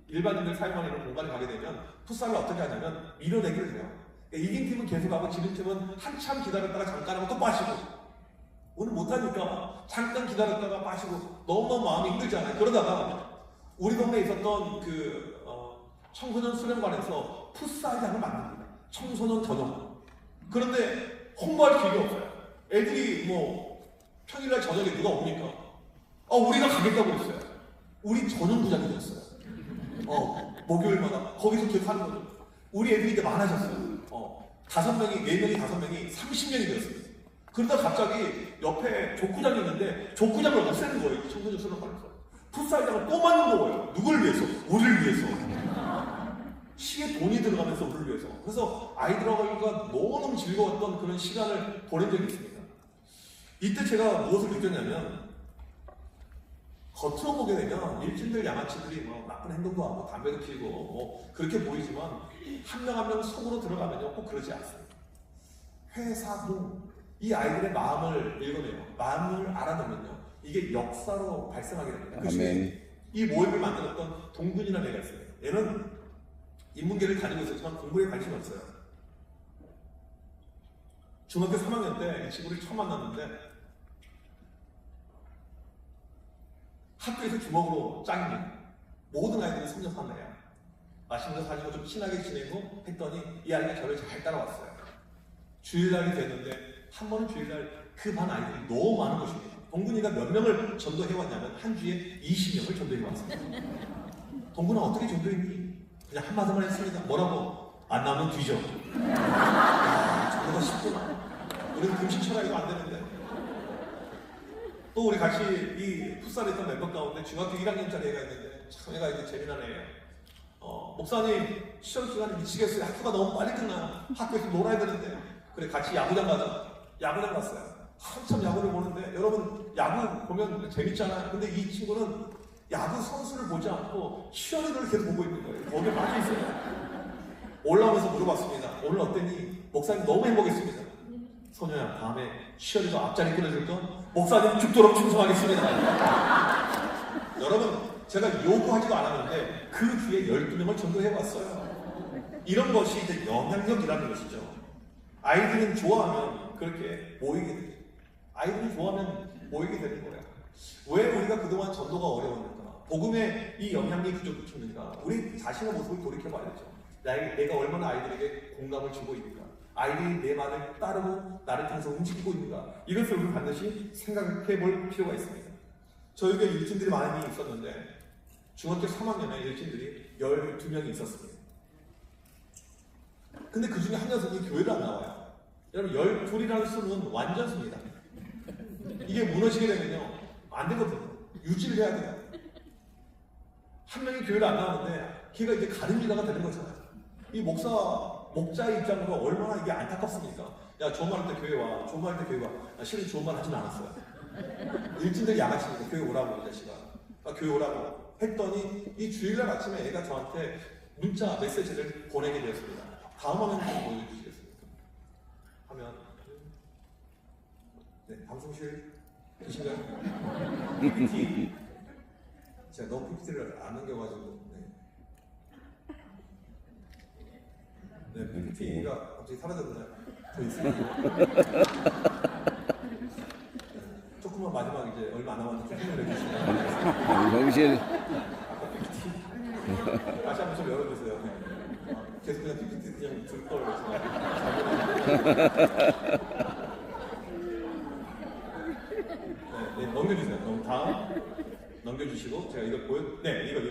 일반인들 사용하는 이런 공간에 가게 되면 풋살을 어떻게 하냐면 밀어내기를 해요. 그러니까 이긴 팀은 계속하고 지는 팀은 한참 기다렸다가 잠깐 하고 또 빠지고 오늘 못하니까 잠깐 기다렸다가 빠지고 너무너무 마음이 힘들잖아요. 그러다가 우리 동네에 있었던 그 청소년 수련관에서 풋살장을 만듭니다. 청소년 전용. 그런데 홍보할 기회가 없어요. 애들이 뭐 평일날 저녁에 누가 옵니까? 우리가 가겠다고 했어요. 우리 전용구장이 됐어요. 목요일마다 거기서 계속 하는 거죠. 우리 애들이 이제 많아졌어요. 5명이, 4명이, 5명이 30명이 되었습니다. 그러다 갑자기 옆에 족구장이 있는데 족구장을 못 쓰는 거예요. 청소년 수련관에서. 풋살장을 또 만든 거예요. 누굴 위해서? 우리를 위해서. 시에 돈이 들어가면서 우리를 위해서. 그래서 아이들하고 너무너무 즐거웠던 그런 시간을 보낸 적이 있습니다. 이때 제가 무엇을 느꼈냐면 겉으로 보게 되면 일진들 양아치들이 뭐 나쁜 행동도 하고 담배도 피우고 뭐 그렇게 보이지만 한 명 한 명 속으로 들어가면요 꼭 그러지 않습니다. 회사도 이 아이들의 마음을 읽어내요. 마음을 알아내면요 이게 역사로 발생하게 됩니다. 그 중에 이 모임을 만들었던 동균이라는 애가 있어요. 얘는 인문계를 다니고 있었지만 공부에 관심이 없어요. 중학교 3학년 때 이 친구를 처음 만났는데 학교에서 주먹으로 짱입니다. 모든 아이들이 성적한 애야. 맛있는 거 사주고 좀 친하게 지내고 했더니 이 아이가 저를 잘 따라왔어요. 주일날이 됐는데 한 번은 주일날 그 반 아이들이 너무 많은 것입니다. 동근이가 몇 명을 전도해왔냐면 한 주에 20명을 전도해왔습니다. 동근아 어떻게 전도했니? 그냥 한마디만 했습니다. 뭐라고? 안 나오면 뒤져. 야, 전도가 쉽구나. 우리는 금식 철학이도 안 되는데. 또 우리 같이 이 풋살에 있던 멤버 가운데 중학교 1학년짜리 애가 있는데 참 애가 이제 재미난 애예요. 목사님 시험 시간에 미치겠어요. 학교가 너무 빨리 끝나. 학교에서 놀아야 되는데. 그래 같이 야구장 가자. 야구장 갔어요. 한참 야구를 보는데 여러분 야구 보면 재밌잖아요. 근데 이 친구는 야구 선수를 보지 않고 치어리더를 계속 보고 있는 거예요. 거기에 빠져 있어요. 올라오면서 물어봤습니다. 오늘 어땠니? 목사님 너무 행복했습니다. 소녀야 다음에 치어리더 앞자리 끊어줄 건 목사님 죽도록 충성하겠습니다. 여러분 제가 요구하지도 않았는데 그 뒤에 12명을 전도해왔어요. 이런 것이 이제 영향력이라는 것이죠. 아이들은 좋아하면 그렇게 모이게 돼요. 아이들이 좋아하면 모이게 되는 거예요. 왜 우리가 그동안 전도가 어려웠는가? 복음의 이 영향력이 부족했는가? 우리 자신의 모습을 돌이켜봐야죠. 내가 얼마나 아이들에게 공감을 주고 있는가? 아이들이 내 말을 따르고 나를 통해서 움직이고 있는가? 이것을 우리 반드시 생각해 볼 필요가 있습니다. 저에게 일진들이 많이 있었는데 중학교 3학년에 일진들이 12명이 있었습니다. 근데 그 중에 한 녀석이 교회를 안 나와요. 여러분 12이라는 수는 완전수입니다. 이게 무너지게 되면요 안 되거든요. 유지를 해야 돼요. 한 명이 교회를 안 나오는데 걔가 이제 가늠리다가 되는 거잖아요. 이 목자의 입장으로 얼마나 이게 안타깝습니까? 야 좋은 말 할 때 교회 와. 좋은 말 할 때 교회 와. 실은 좋은 말 하진 않았어요. 일진들 양아치니까 교회 오라고 이 자식아. 교회 오라고 했더니 이 주일날 아침에 애가 저한테 문자 메시지를 보내게 되었습니다. 다음 화면 좀 보여주시겠습니까? 하면 네, 방송실 계신가요? PPT 제가 너무 PPT를 안 넘겨가지고 네, PPT가 갑자기 사라졌나요? 더 있습니다. 조금만 마지막 이제 얼마 안 남았는데 좀 설명해 주시면 방송실 다시 한번 좀 열어주세요. 네. 계속 그냥 PPT 그냥 들 걸 네, 넘겨주세요. 그럼 다음 넘겨주시고 제가 이걸 네, 이거. 네.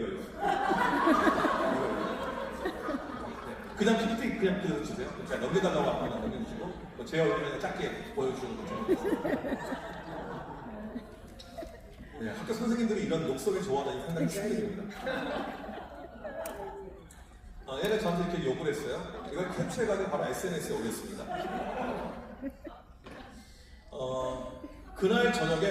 그냥 PPT 그냥 그대로 주세요. 제가 넘겨달라고 하면 넘겨주시고 제 얼굴에 짧게 보여주는 거죠. 네, 학교 선생님들이 이런 욕설을 좋아하다니 상당히 신기합니다. 얘는 저한테 이렇게 욕을 했어요. 이걸 캡처해가지고 바로 SNS에 올렸습니다. 그날 저녁에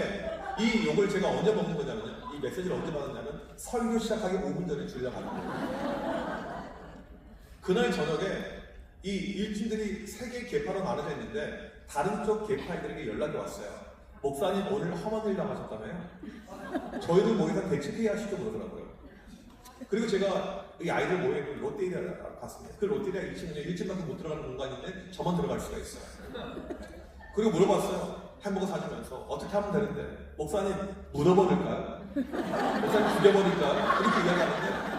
이 욕을 제가 언제 먹는 거냐면요. 이 메시지를 언제 받았냐면 설교 시작하기 5분 전에 주일날 받은 거예요. 그날 저녁에 이 일진들이 3개 계파로 나눠져 있는데 다른 쪽 계파들에게 연락이 왔어요. 목사님 오늘 험한 일 당하셨다며요? 저희들 모여서 대책회의 하시죠 그러더라고요. 그리고 제가 이 아이들 모여있는 롯데리아를 갔습니다. 그 롯데리아 1층에 일진밖에 못 들어가는 공간인데 저만 들어갈 수가 있어요. 그리고 물어봤어요. 햄버거 사주면서 어떻게 하면 되는데 목사님 묻어버릴까요? 목사님 죽여버릴까요? 이렇게 이야기하는데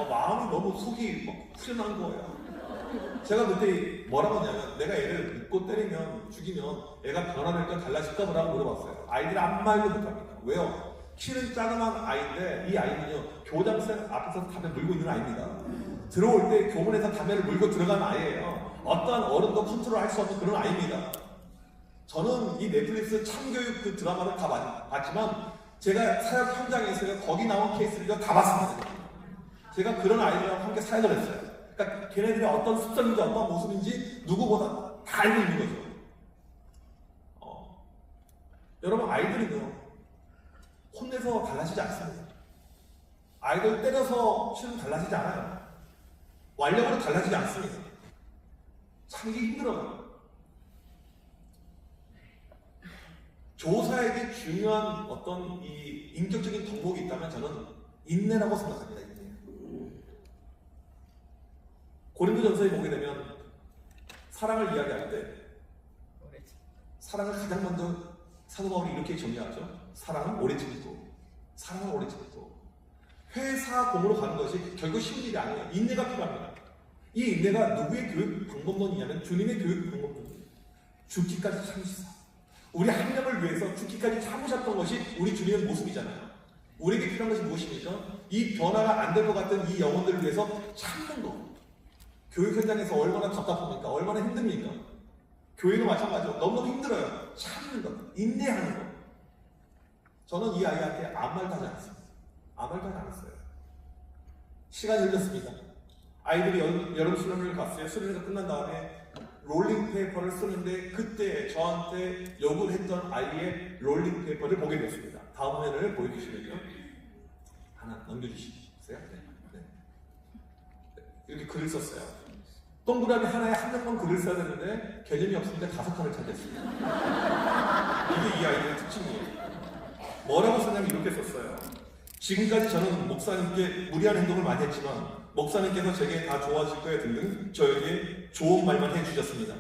마음이 너무 속이 막 후련한 거예요. 제가 그때 뭐라고 하냐면 내가 애를 묶고 때리면 죽이면 애가 변화될까 달라질까 뭐라고 물어봤어요. 아이들이 아무 말도 못합니다. 왜요? 키는 작은한 아이인데 이 아이는요 교장선 앞에서 담배 물고 있는 아이입니다. 들어올 때 교문에서 담배를 물고 들어가는 아이예요. 어떠한 어른도 컨트롤할 수 없는 그런 아이입니다. 저는 이 넷플릭스 참교육 그 드라마를 다 봤지만 제가 사역 현장에서요 거기 나온 케이스를 다 봤습니다. 제가 그런 아이들이랑 함께 사역을 했어요. 그러니까 걔네들이 어떤 습성인지 어떤 모습인지 누구보다 다 알고 있는 거죠. 여러분 아이들은요 혼내서 달라지지 않습니다. 아이들 때려서 치면 달라지지 않아요. 완력으로 달라지지 않습니다. 참기 힘들어요. 교사에게 중요한 어떤 이 인격적인 덕목이 있다면 저는 인내라고 생각합니다. 인내. 고린도전서에 보게 되면 사랑을 이야기할 때 사랑을 가장 먼저 사도 바울이 이렇게 정의하죠. 사랑은 오래 참고, 사랑은 오래 참고. 회사 공으로 가는 것이 결국 쉬운 일이 아니에요. 인내가 필요합니다. 이 인내가 누구의 교육 방법론이냐면 주님의 교육 방법론이에요. 죽기까지 참으시사. 우리 한 명을 위해서 죽기까지 참으셨던 것이 우리 주님의 모습이잖아요. 우리에게 필요한 것이 무엇입니까? 이 변화가 안 될 것 같은 이 영혼들을 위해서 참는 것. 교육 현장에서 얼마나 답답합니까? 얼마나 힘듭니까? 교회도 마찬가지로 너무너무 힘들어요. 참는 것, 인내하는 것. 저는 이 아이한테 아무 말도 하지 않았습니다. 아무 말도 하지 않았어요. 시간이 흘렀습니다. 아이들이 여름 수련회를 갔어요. 수련회가 끝난 다음에 롤링페이퍼를 쓰는데 그때 저한테 요구를 했던 아이의 롤링페이퍼를 보게 됐습니다. 다음 화면을 보여주시면요. 하나 넘겨주시겠어요? 네. 이렇게 글을 썼어요. 동그라미 하나에 한 명만 글을 써야 되는데 개념이 없으니까 5칸을 찾았습니다. 이게 이 아이들의 특징이에요. 뭐라고 썼냐면 이렇게 썼어요. 지금까지 저는 목사님께 무리한 행동을 많이 했지만 목사님께서 제게 다 좋아질 거야 등등 저에게 좋은 말만 해주셨습니다.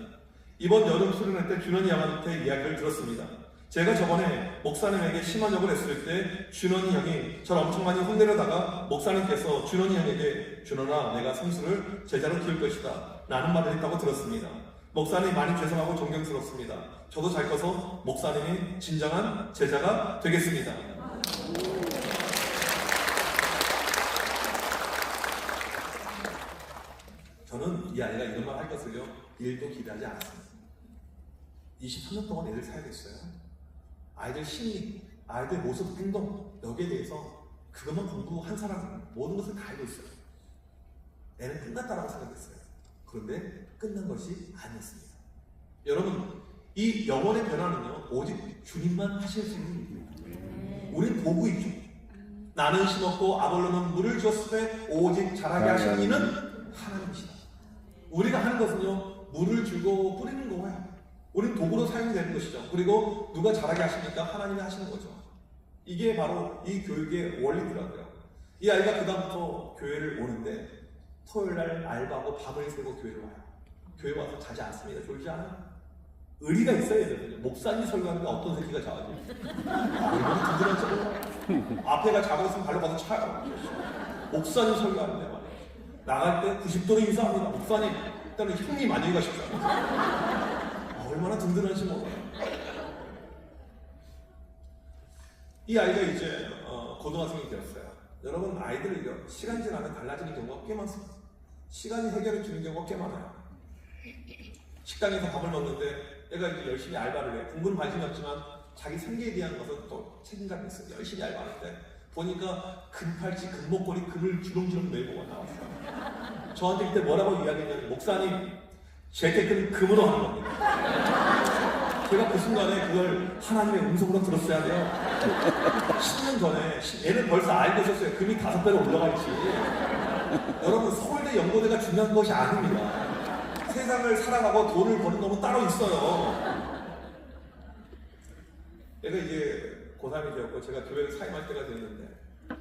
이번 여름 수련회 때 준원이 형한테 이야기를 들었습니다. 제가 저번에 목사님에게 심한 욕을 했을 때 준원이 형이 저를 엄청 많이 혼내려다가 목사님께서 준원이 형에게 준원아 내가 성수를 제자로 키울 것이다 라는 말을 했다고 들었습니다. 목사님 많이 죄송하고 존경스럽습니다. 저도 잘 커서 목사님이 진정한 제자가 되겠습니다. 저는 이 아이가 이런 말 할 것을요 1도 기대하지 않았습니다. 23년 동안 애들 사야겠어요. 아이들 심리, 아이들 모습, 행동 여기에 대해서 그것만 공부한 사람은 모든 것을 다 알고 있어요. 애는 끝났다라고 생각했어요. 그런데 끝난 것이 아니었습니다. 여러분 이 영혼의 변화는요 오직 주님만 하실 수 있는 일입니다. 우린 도구이죠. 나는 심었고 아볼로는 물을 줬을 때 오직 자라게 하신 이는 하나님이시다. 우리가 하는 것은요 물을 주고 뿌리는 거예요. 우리는 도구로 사용되는 것이죠. 그리고 누가 자라게 하십니까? 하나님이 하시는 거죠. 이게 바로 이 교육의 원리더라고요. 이 아이가 그 다음부터 교회를 오는데 토요일날 알바하고 밤을 새고 교회를 와요. 교회 와서 자지 않습니다. 졸지 않아요. 의리가 있어야 되거든요. 목사님이 설교하는데 어떤 새끼가 자가지고 얼마나 든든한지 몰라. 앞에가 자고 있으면 발로 가서 차요. 목사님 설교하는데 말이에요. 나갈 때 90도로 인사합니다. 목사님 일단은 형님 안녕히 가십시오. 얼마나 든든한지 몰라요. 이 아이가 이제 고등학생이 되었어요. 여러분 아이들이 시간이 지나면 달라지는 경우가 꽤 많습니다. 시간이 해결해 주는 경우가 꽤 많아요. 식당에서 밥을 먹는데 애가 이제 열심히 알바를 해. 공부는 관심이 없지만 자기 생계에 대한 것은 또 책임감이 있어요. 열심히 알바하는데 보니까 금팔찌, 금목걸이, 금을 주렁주렁 메고 나왔어요. 저한테 그때 뭐라고 이야기했냐면 목사님 제 태클은 금으로 하는 겁니다. 제가 그 순간에 그걸 하나님의 음성으로 들었어야 돼요. 10년 전에 얘는 벌써 알고 있었어요. 금이 5배로 올라가 있지. 여러분 서울대 연고대가 중요한 것이 아닙니다. 세상을 살아가고 돈을 버는 놈은 따로 있어요. 얘가 이제 고3이 되었고 제가 교회를 사임할 때가 됐는데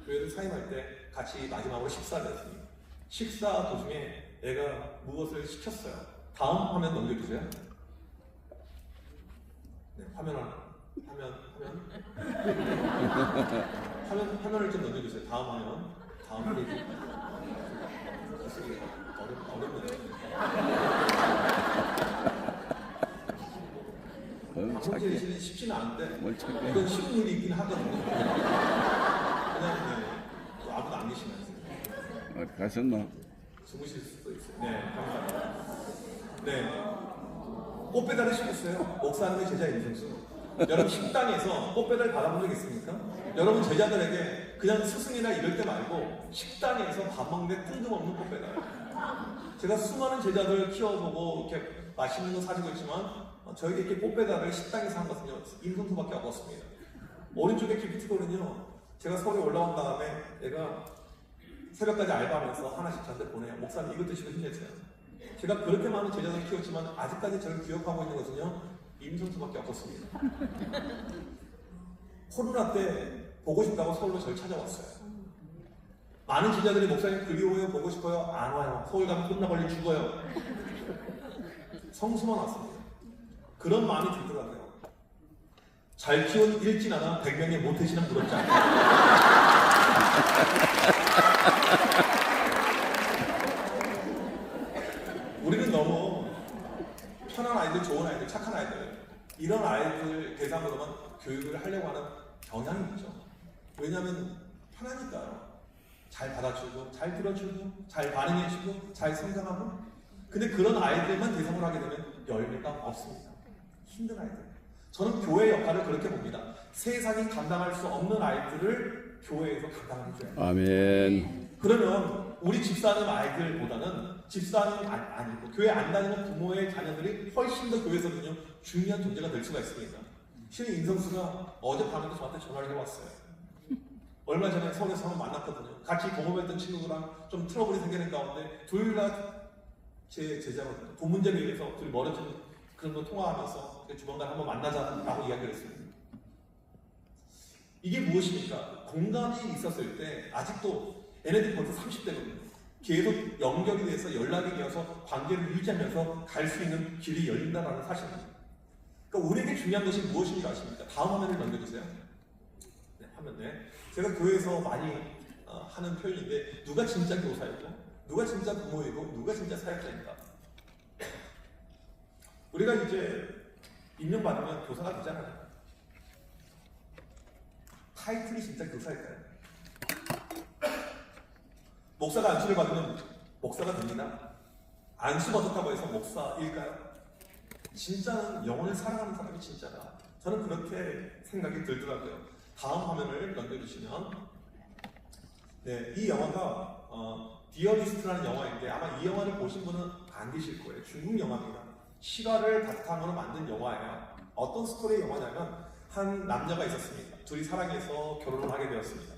교회를 사임할 때 같이 마지막으로 식사를 했습니다. 식사 도중에 얘가 무엇을 시켰어요. 다음 화면 넘겨주세요. 네, 화면을 좀 넘겨주세요. 다음 화면. 다음 페이지. 어렵네요. 방송이 쉽지는 않은데 이건 쉬운 일이 있긴 하거든요. 그냥 또 아무도 안 계시면 어디 가셨나? 주무실 수도 있어요. 네, 감사합니다. 네, 꽃 배달을 시켰어요. 목사님의 제자 임성수. 여러분 식당에서 꽃 배달 받아본 적 있습니까? 여러분 제자들에게 그냥 스승이나 이럴 때 말고 식당에서 밥 먹는데 뜬금없는 꽃 배달. 제가 수많은 제자들 키워보고 이렇게 맛있는 거 사주고 있지만 저에게 이렇게 꽃 배달을 식당에서 한 것은요 임성수밖에 없었습니다. 오른쪽에 기프티콘은요 제가 서울에 올라온 다음에 애가 새벽까지 알바하면서 하나씩 저한테 보내요. 목사님 이것 드시고 힘내세요. 제가 그렇게 많은 제자들을 키웠지만 아직까지 저를 기억하고 있는 것은요, 임성수밖에 없었습니다. 코로나 때 보고 싶다고 서울로 저를 찾아왔어요. 많은 제자들이 목사님 그리워요, 보고 싶어요. 안 와요. 서울 가면 코로나 걸려 죽어요. 성수만 왔습니다. 그런 마음이 들더라고요. 잘 키운 일진아나 100명의 모태신앙 부럽지 않아요. 우리는 너무 편한 아이들, 좋은 아이들, 착한 아이들, 이런 아이들 대상으로만 교육을 하려고 하는 경향이 있죠. 왜냐하면 편하니까요. 잘 받아주고, 잘 들어주고, 잘 반응해주고, 잘 성장하고. 근데 그런 아이들만 대상으로 하게 되면 열매가 없습니다. 힘든 아이들. 저는 교회 역할을 그렇게 봅니다. 세상이 감당할 수 없는 아이들을 교회에서 감당해줘야 돼요. 아멘. 그러면 우리 집사님 아이들보다는 집사님 아니고 교회 안 다니는 부모의 자녀들이 훨씬 더 교회에서는요 중요한 존재가 될 수가 있습니다. 신의 인성수가 어젯밤에도 저한테 전화를 해왔어요. 얼마 전에 서울에서 한번 만났거든요. 같이 동업했던 친구랑 좀 트러블이 생기는 가운데 둘 다 제 제자거든요. 돈 문제로 인해서 둘이 멀어지는 그런 거 통화하면서 조만간 한번 만나자라고 이야기를 했습니다. 이게 무엇입니까? 공감이 있었을 때 아직도 얘네들이 벌써 30대거든요. 계속 연결이 돼서 연락이 되어서 관계를 유지하면서 갈 수 있는 길이 열린다는 사실입니다. 그러니까 우리에게 중요한 것이 무엇인지 아십니까? 다음 화면을 넘겨주세요. 네, 화면 네. 제가 교회에서 많이 하는 표현인데 누가 진짜 교사이고 누가 진짜 부모이고 누가 진짜 사역자입니다. 우리가 이제 임명받으면 교사가 되잖아요. 타이틀이 진짜 교사일까요? 목사가 안수를 받으면 목사가 됩니다. 안수 받았다고 해서 목사일까요? 진짜는 영혼을 사랑하는 사람이 진짜다. 저는 그렇게 생각이 들더라고요. 다음 화면을 넘겨주시면 네, 이 영화가 디어리스트라는 영화인데 아마 이 영화를 보신 분은 안 계실 거예요. 중국 영화입니다. 실화를 바탕으로 만든 영화예요. 어떤 스토리의 영화냐면 한 남녀가 있었습니다. 둘이 사랑해서 결혼을 하게 되었습니다.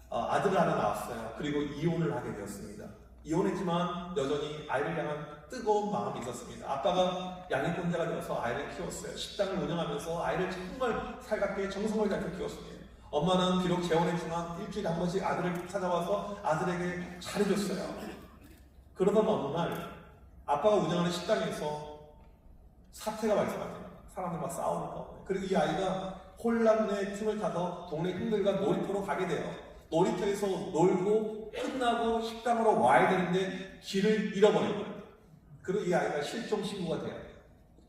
아들을 하나 낳았어요. 그리고 이혼을 하게 되었습니다. 이혼했지만 여전히 아이를 향한 뜨거운 마음이 있었습니다. 아빠가 양육권자가 되어서 아이를 키웠어요. 식당을 운영하면서 아이를 정말 살갑게 정성을 다해서 키웠습니다. 엄마는 비록 재혼했지만 일주일에 한 번씩 아들을 찾아와서 아들에게 잘해줬어요. 그러던 어느 날 아빠가 운영하는 식당에서 사태가 발생합니다. 사람들 막 싸우는 가운데. 그리고 이 아이가 혼란의 틈을 타서 동네 형들과 놀이터로 가게 돼요. 놀이터에서 놀고 끝나고 식당으로 와야 되는데 길을 잃어버린 거예요. 그리고 이 아이가 실종 신고가 돼요.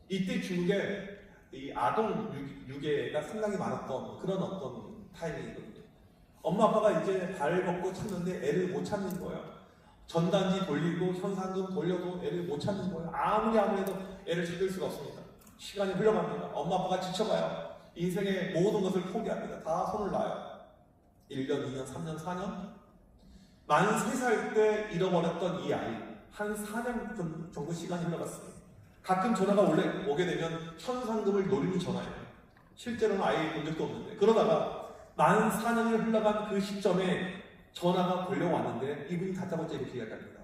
이때 중국에 이 아동 유괴가 상당히 많았던 그런 어떤 타이밍이거든요. 엄마 아빠가 이제 발 벗고 찾는데 애를 못 찾는 거예요. 전단지 돌리고 현상금 돌려도 애를 못 찾는 거예요. 아무리 해도 애를 찾을 수가 없습니다. 시간이 흘러갑니다. 엄마 아빠가 지쳐가요. 인생의 모든 것을 포기합니다. 다 손을 놔요. 1년, 2년, 3년, 4년? 만 3살 때 잃어버렸던 이 아이 한 4년 정도 시간이 흘러갔습니다. 가끔 전화가 오게 되면 현상금을 노리는 전화예요. 실제로는 아예 본 적도 없는데 그러다가 만 4년이 흘러간 그 시점에 전화가 걸려왔는데 이분이 다짜고짜 이렇게 이야기합니다.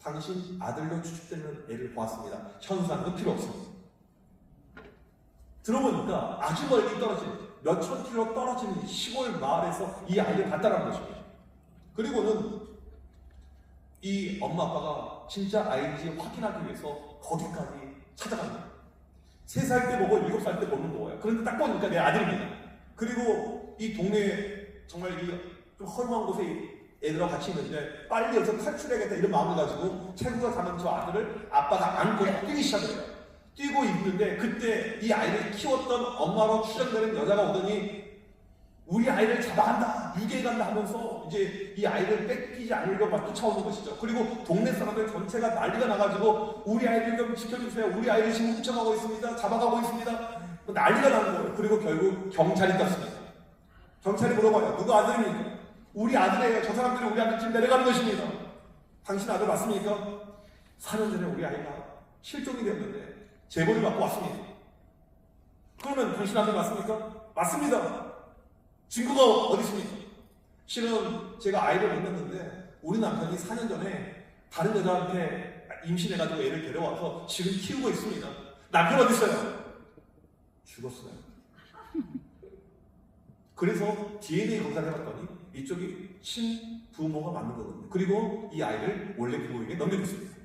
당신 아들로 추측되는 애를 보았습니다. 현상금 필요 없습니다. 들어보니까 아주 멀리 떨어진 몇천 킬로 떨어진 시골 마을에서 이 아이를 봤다는 것입니다. 그리고는 이 엄마 아빠가 진짜 아이인지 확인하기 위해서 거기까지 찾아갑니다. 3살 때 보고 7살 때 보는 거예요. 그런데 딱 보니까 내 아들입니다. 그리고 이 동네에 정말 이 좀 허름한 곳에 애들하고 같이 있는데 빨리 여기서 탈출해야겠다 이런 마음을 가지고 체구가 가는 저 아들을 아빠가 안고 뛰기 시작해요. 뛰고 있는데 그때 이 아이를 키웠던 엄마로 추정되는 여자가 오더니 우리 아이를 잡아간다, 유괴해간다 하면서 이제 이 아이를 뺏기지 않으려고 막 쫓아오는 것이죠. 그리고 동네 사람들 전체가 난리가 나가지고 우리 아이를 좀 지켜주세요. 우리 아이를 지금 훔쳐가고 있습니다. 잡아가고 있습니다. 난리가 나는 거예요. 그리고 결국 경찰이 떴습니다. 경찰이 물어봐요. 누구 아들입니까? 우리 아들이에요. 저 사람들이 우리 아들 집 내려가는 것입니다. 당신 아들 맞습니까? 4년 전에 우리 아이가 실종이 되었는데 제보를 받고 왔습니다. 그러면 당신 아들 맞습니까? 맞습니다. 증거가 어디 있습니까? 실은 제가 아이를 못 낳는데 우리 남편이 4년 전에 다른 여자한테 임신해가지고 애를 데려와서 지금 키우고 있습니다. 남편 어디 있어요? 죽었어요. 그래서 DNA 검사를 해봤더니 이쪽이 친부모가 맞는 거거든요. 그리고 이 아이를 원래 부모에게 넘겨줬습니다.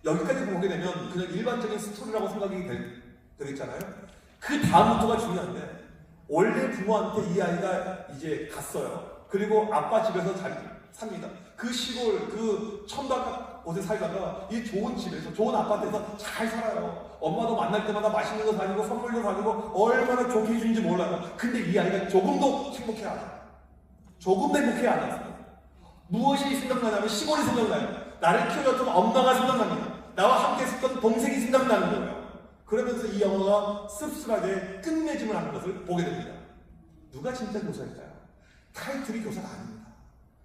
여기까지 보게 되면 그냥 일반적인 스토리라고 생각이 되겠잖아요. 그 다음부터가 중요한데 원래 부모한테 이 아이가 이제 갔어요. 그리고 아빠 집에서 삽니다. 그 시골, 그 천박 곳에 살다가 이 좋은 집에서, 좋은 아파트에서 잘 살아요. 엄마도 만날 때마다 맛있는 거 사주고 선물도 사주고 얼마나 좋게 해주는지 몰라요. 근데 이 아이가 조금도 행복해하지 않아요. 조금도 행복해하지 않습니다. 무엇이 생각나냐면 시골이 생각나요. 나를 키워줬던 엄마가 생각납니다. 나와 함께 있었던 동생이 생각나는 거예요. 그러면서 이 영화가 씁쓸하게 끝맺음을 하는 것을 보게 됩니다. 누가 진짜 교사일까요? 타이틀이 교사가 아닙니다.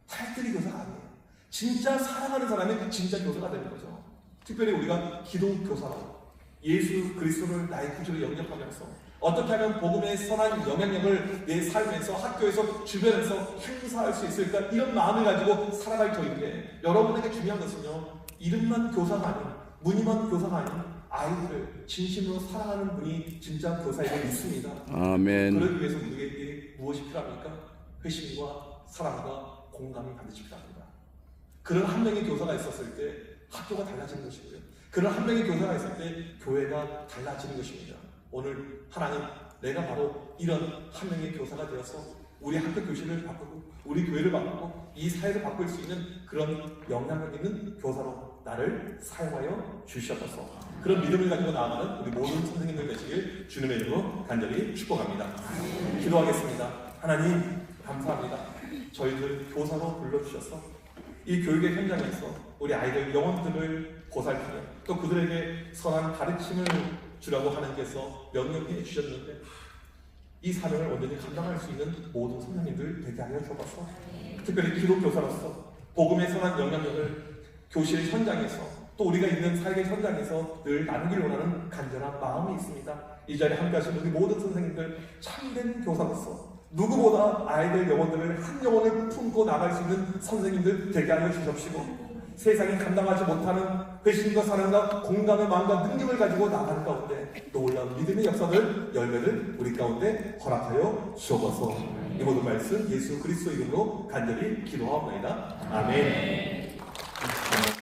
타이틀이 교사가 아니에요. 진짜 사랑하는 사람이 진짜 교사가 되는 거죠. 특별히 우리가 기도 교사로 예수 그리스도를 나의 구주로 영접하면서 어떻게 하면 복음의 선한 영향력을 내 삶에서, 학교에서, 주변에서 행사할 수 있을까, 이런 마음을 가지고 살아갈 터인데, 여러분에게 중요한 것은요, 이름만 교사가 아닌, 무늬만 교사가 아닌 아이들을 진심으로 사랑하는 분이 진짜 교사에게 있습니다. 아멘. 그러기 위해서 우리에게 무엇이 필요합니까? 회심과 사랑과 공감이 반드시 필요합니다. 그런 한 명의 교사가 있었을 때 학교가 달라지는 것이고요. 그런 한 명의 교사가 있을 때 교회가 달라지는 것입니다. 오늘 하나님, 내가 바로 이런 한 명의 교사가 되어서 우리 학교 교실을 바꾸고 우리 교회를 바꾸고 이 사회를 바꿀 수 있는 그런 영향력 있는 교사로 나를 사용하여 주시옵소서. 그런 믿음을 가지고 나아가는 우리 모든 선생님들 되시길 주님의 이름으로 간절히 축복합니다. 기도하겠습니다. 하나님 감사합니다. 저희들 교사로 불러주셔서 이 교육의 현장에서 우리 아이들 영혼들을 보살피며 또 그들에게 선한 가르침을 주라고 하나님께서 명령해 주셨는데 이 사명을 온전히 감당할 수 있는 모든 선생님들 되게 하여 주옵소서. 특별히 기독교사로서 복음의 선한 영향력을 교실 현장에서 또 우리가 있는 삶의 현장에서 늘 나누길 원하는 간절한 마음이 있습니다. 이 자리에 함께 하신 우리 모든 선생님들 참된 교사로서 누구보다 아이들 영혼들을 한 영혼을 품고 나갈 수 있는 선생님들 되게 하여 주십시고 세상이 감당하지 못하는 회심과 사랑과 공감의 마음과 능력을 가지고 나가는 가운데 놀라운 믿음의 역사들 열매를 우리 가운데 허락하여 주옵소서. 이 모든 말씀 예수 그리스도 이름으로 간절히 기도하옵나이다. 아멘.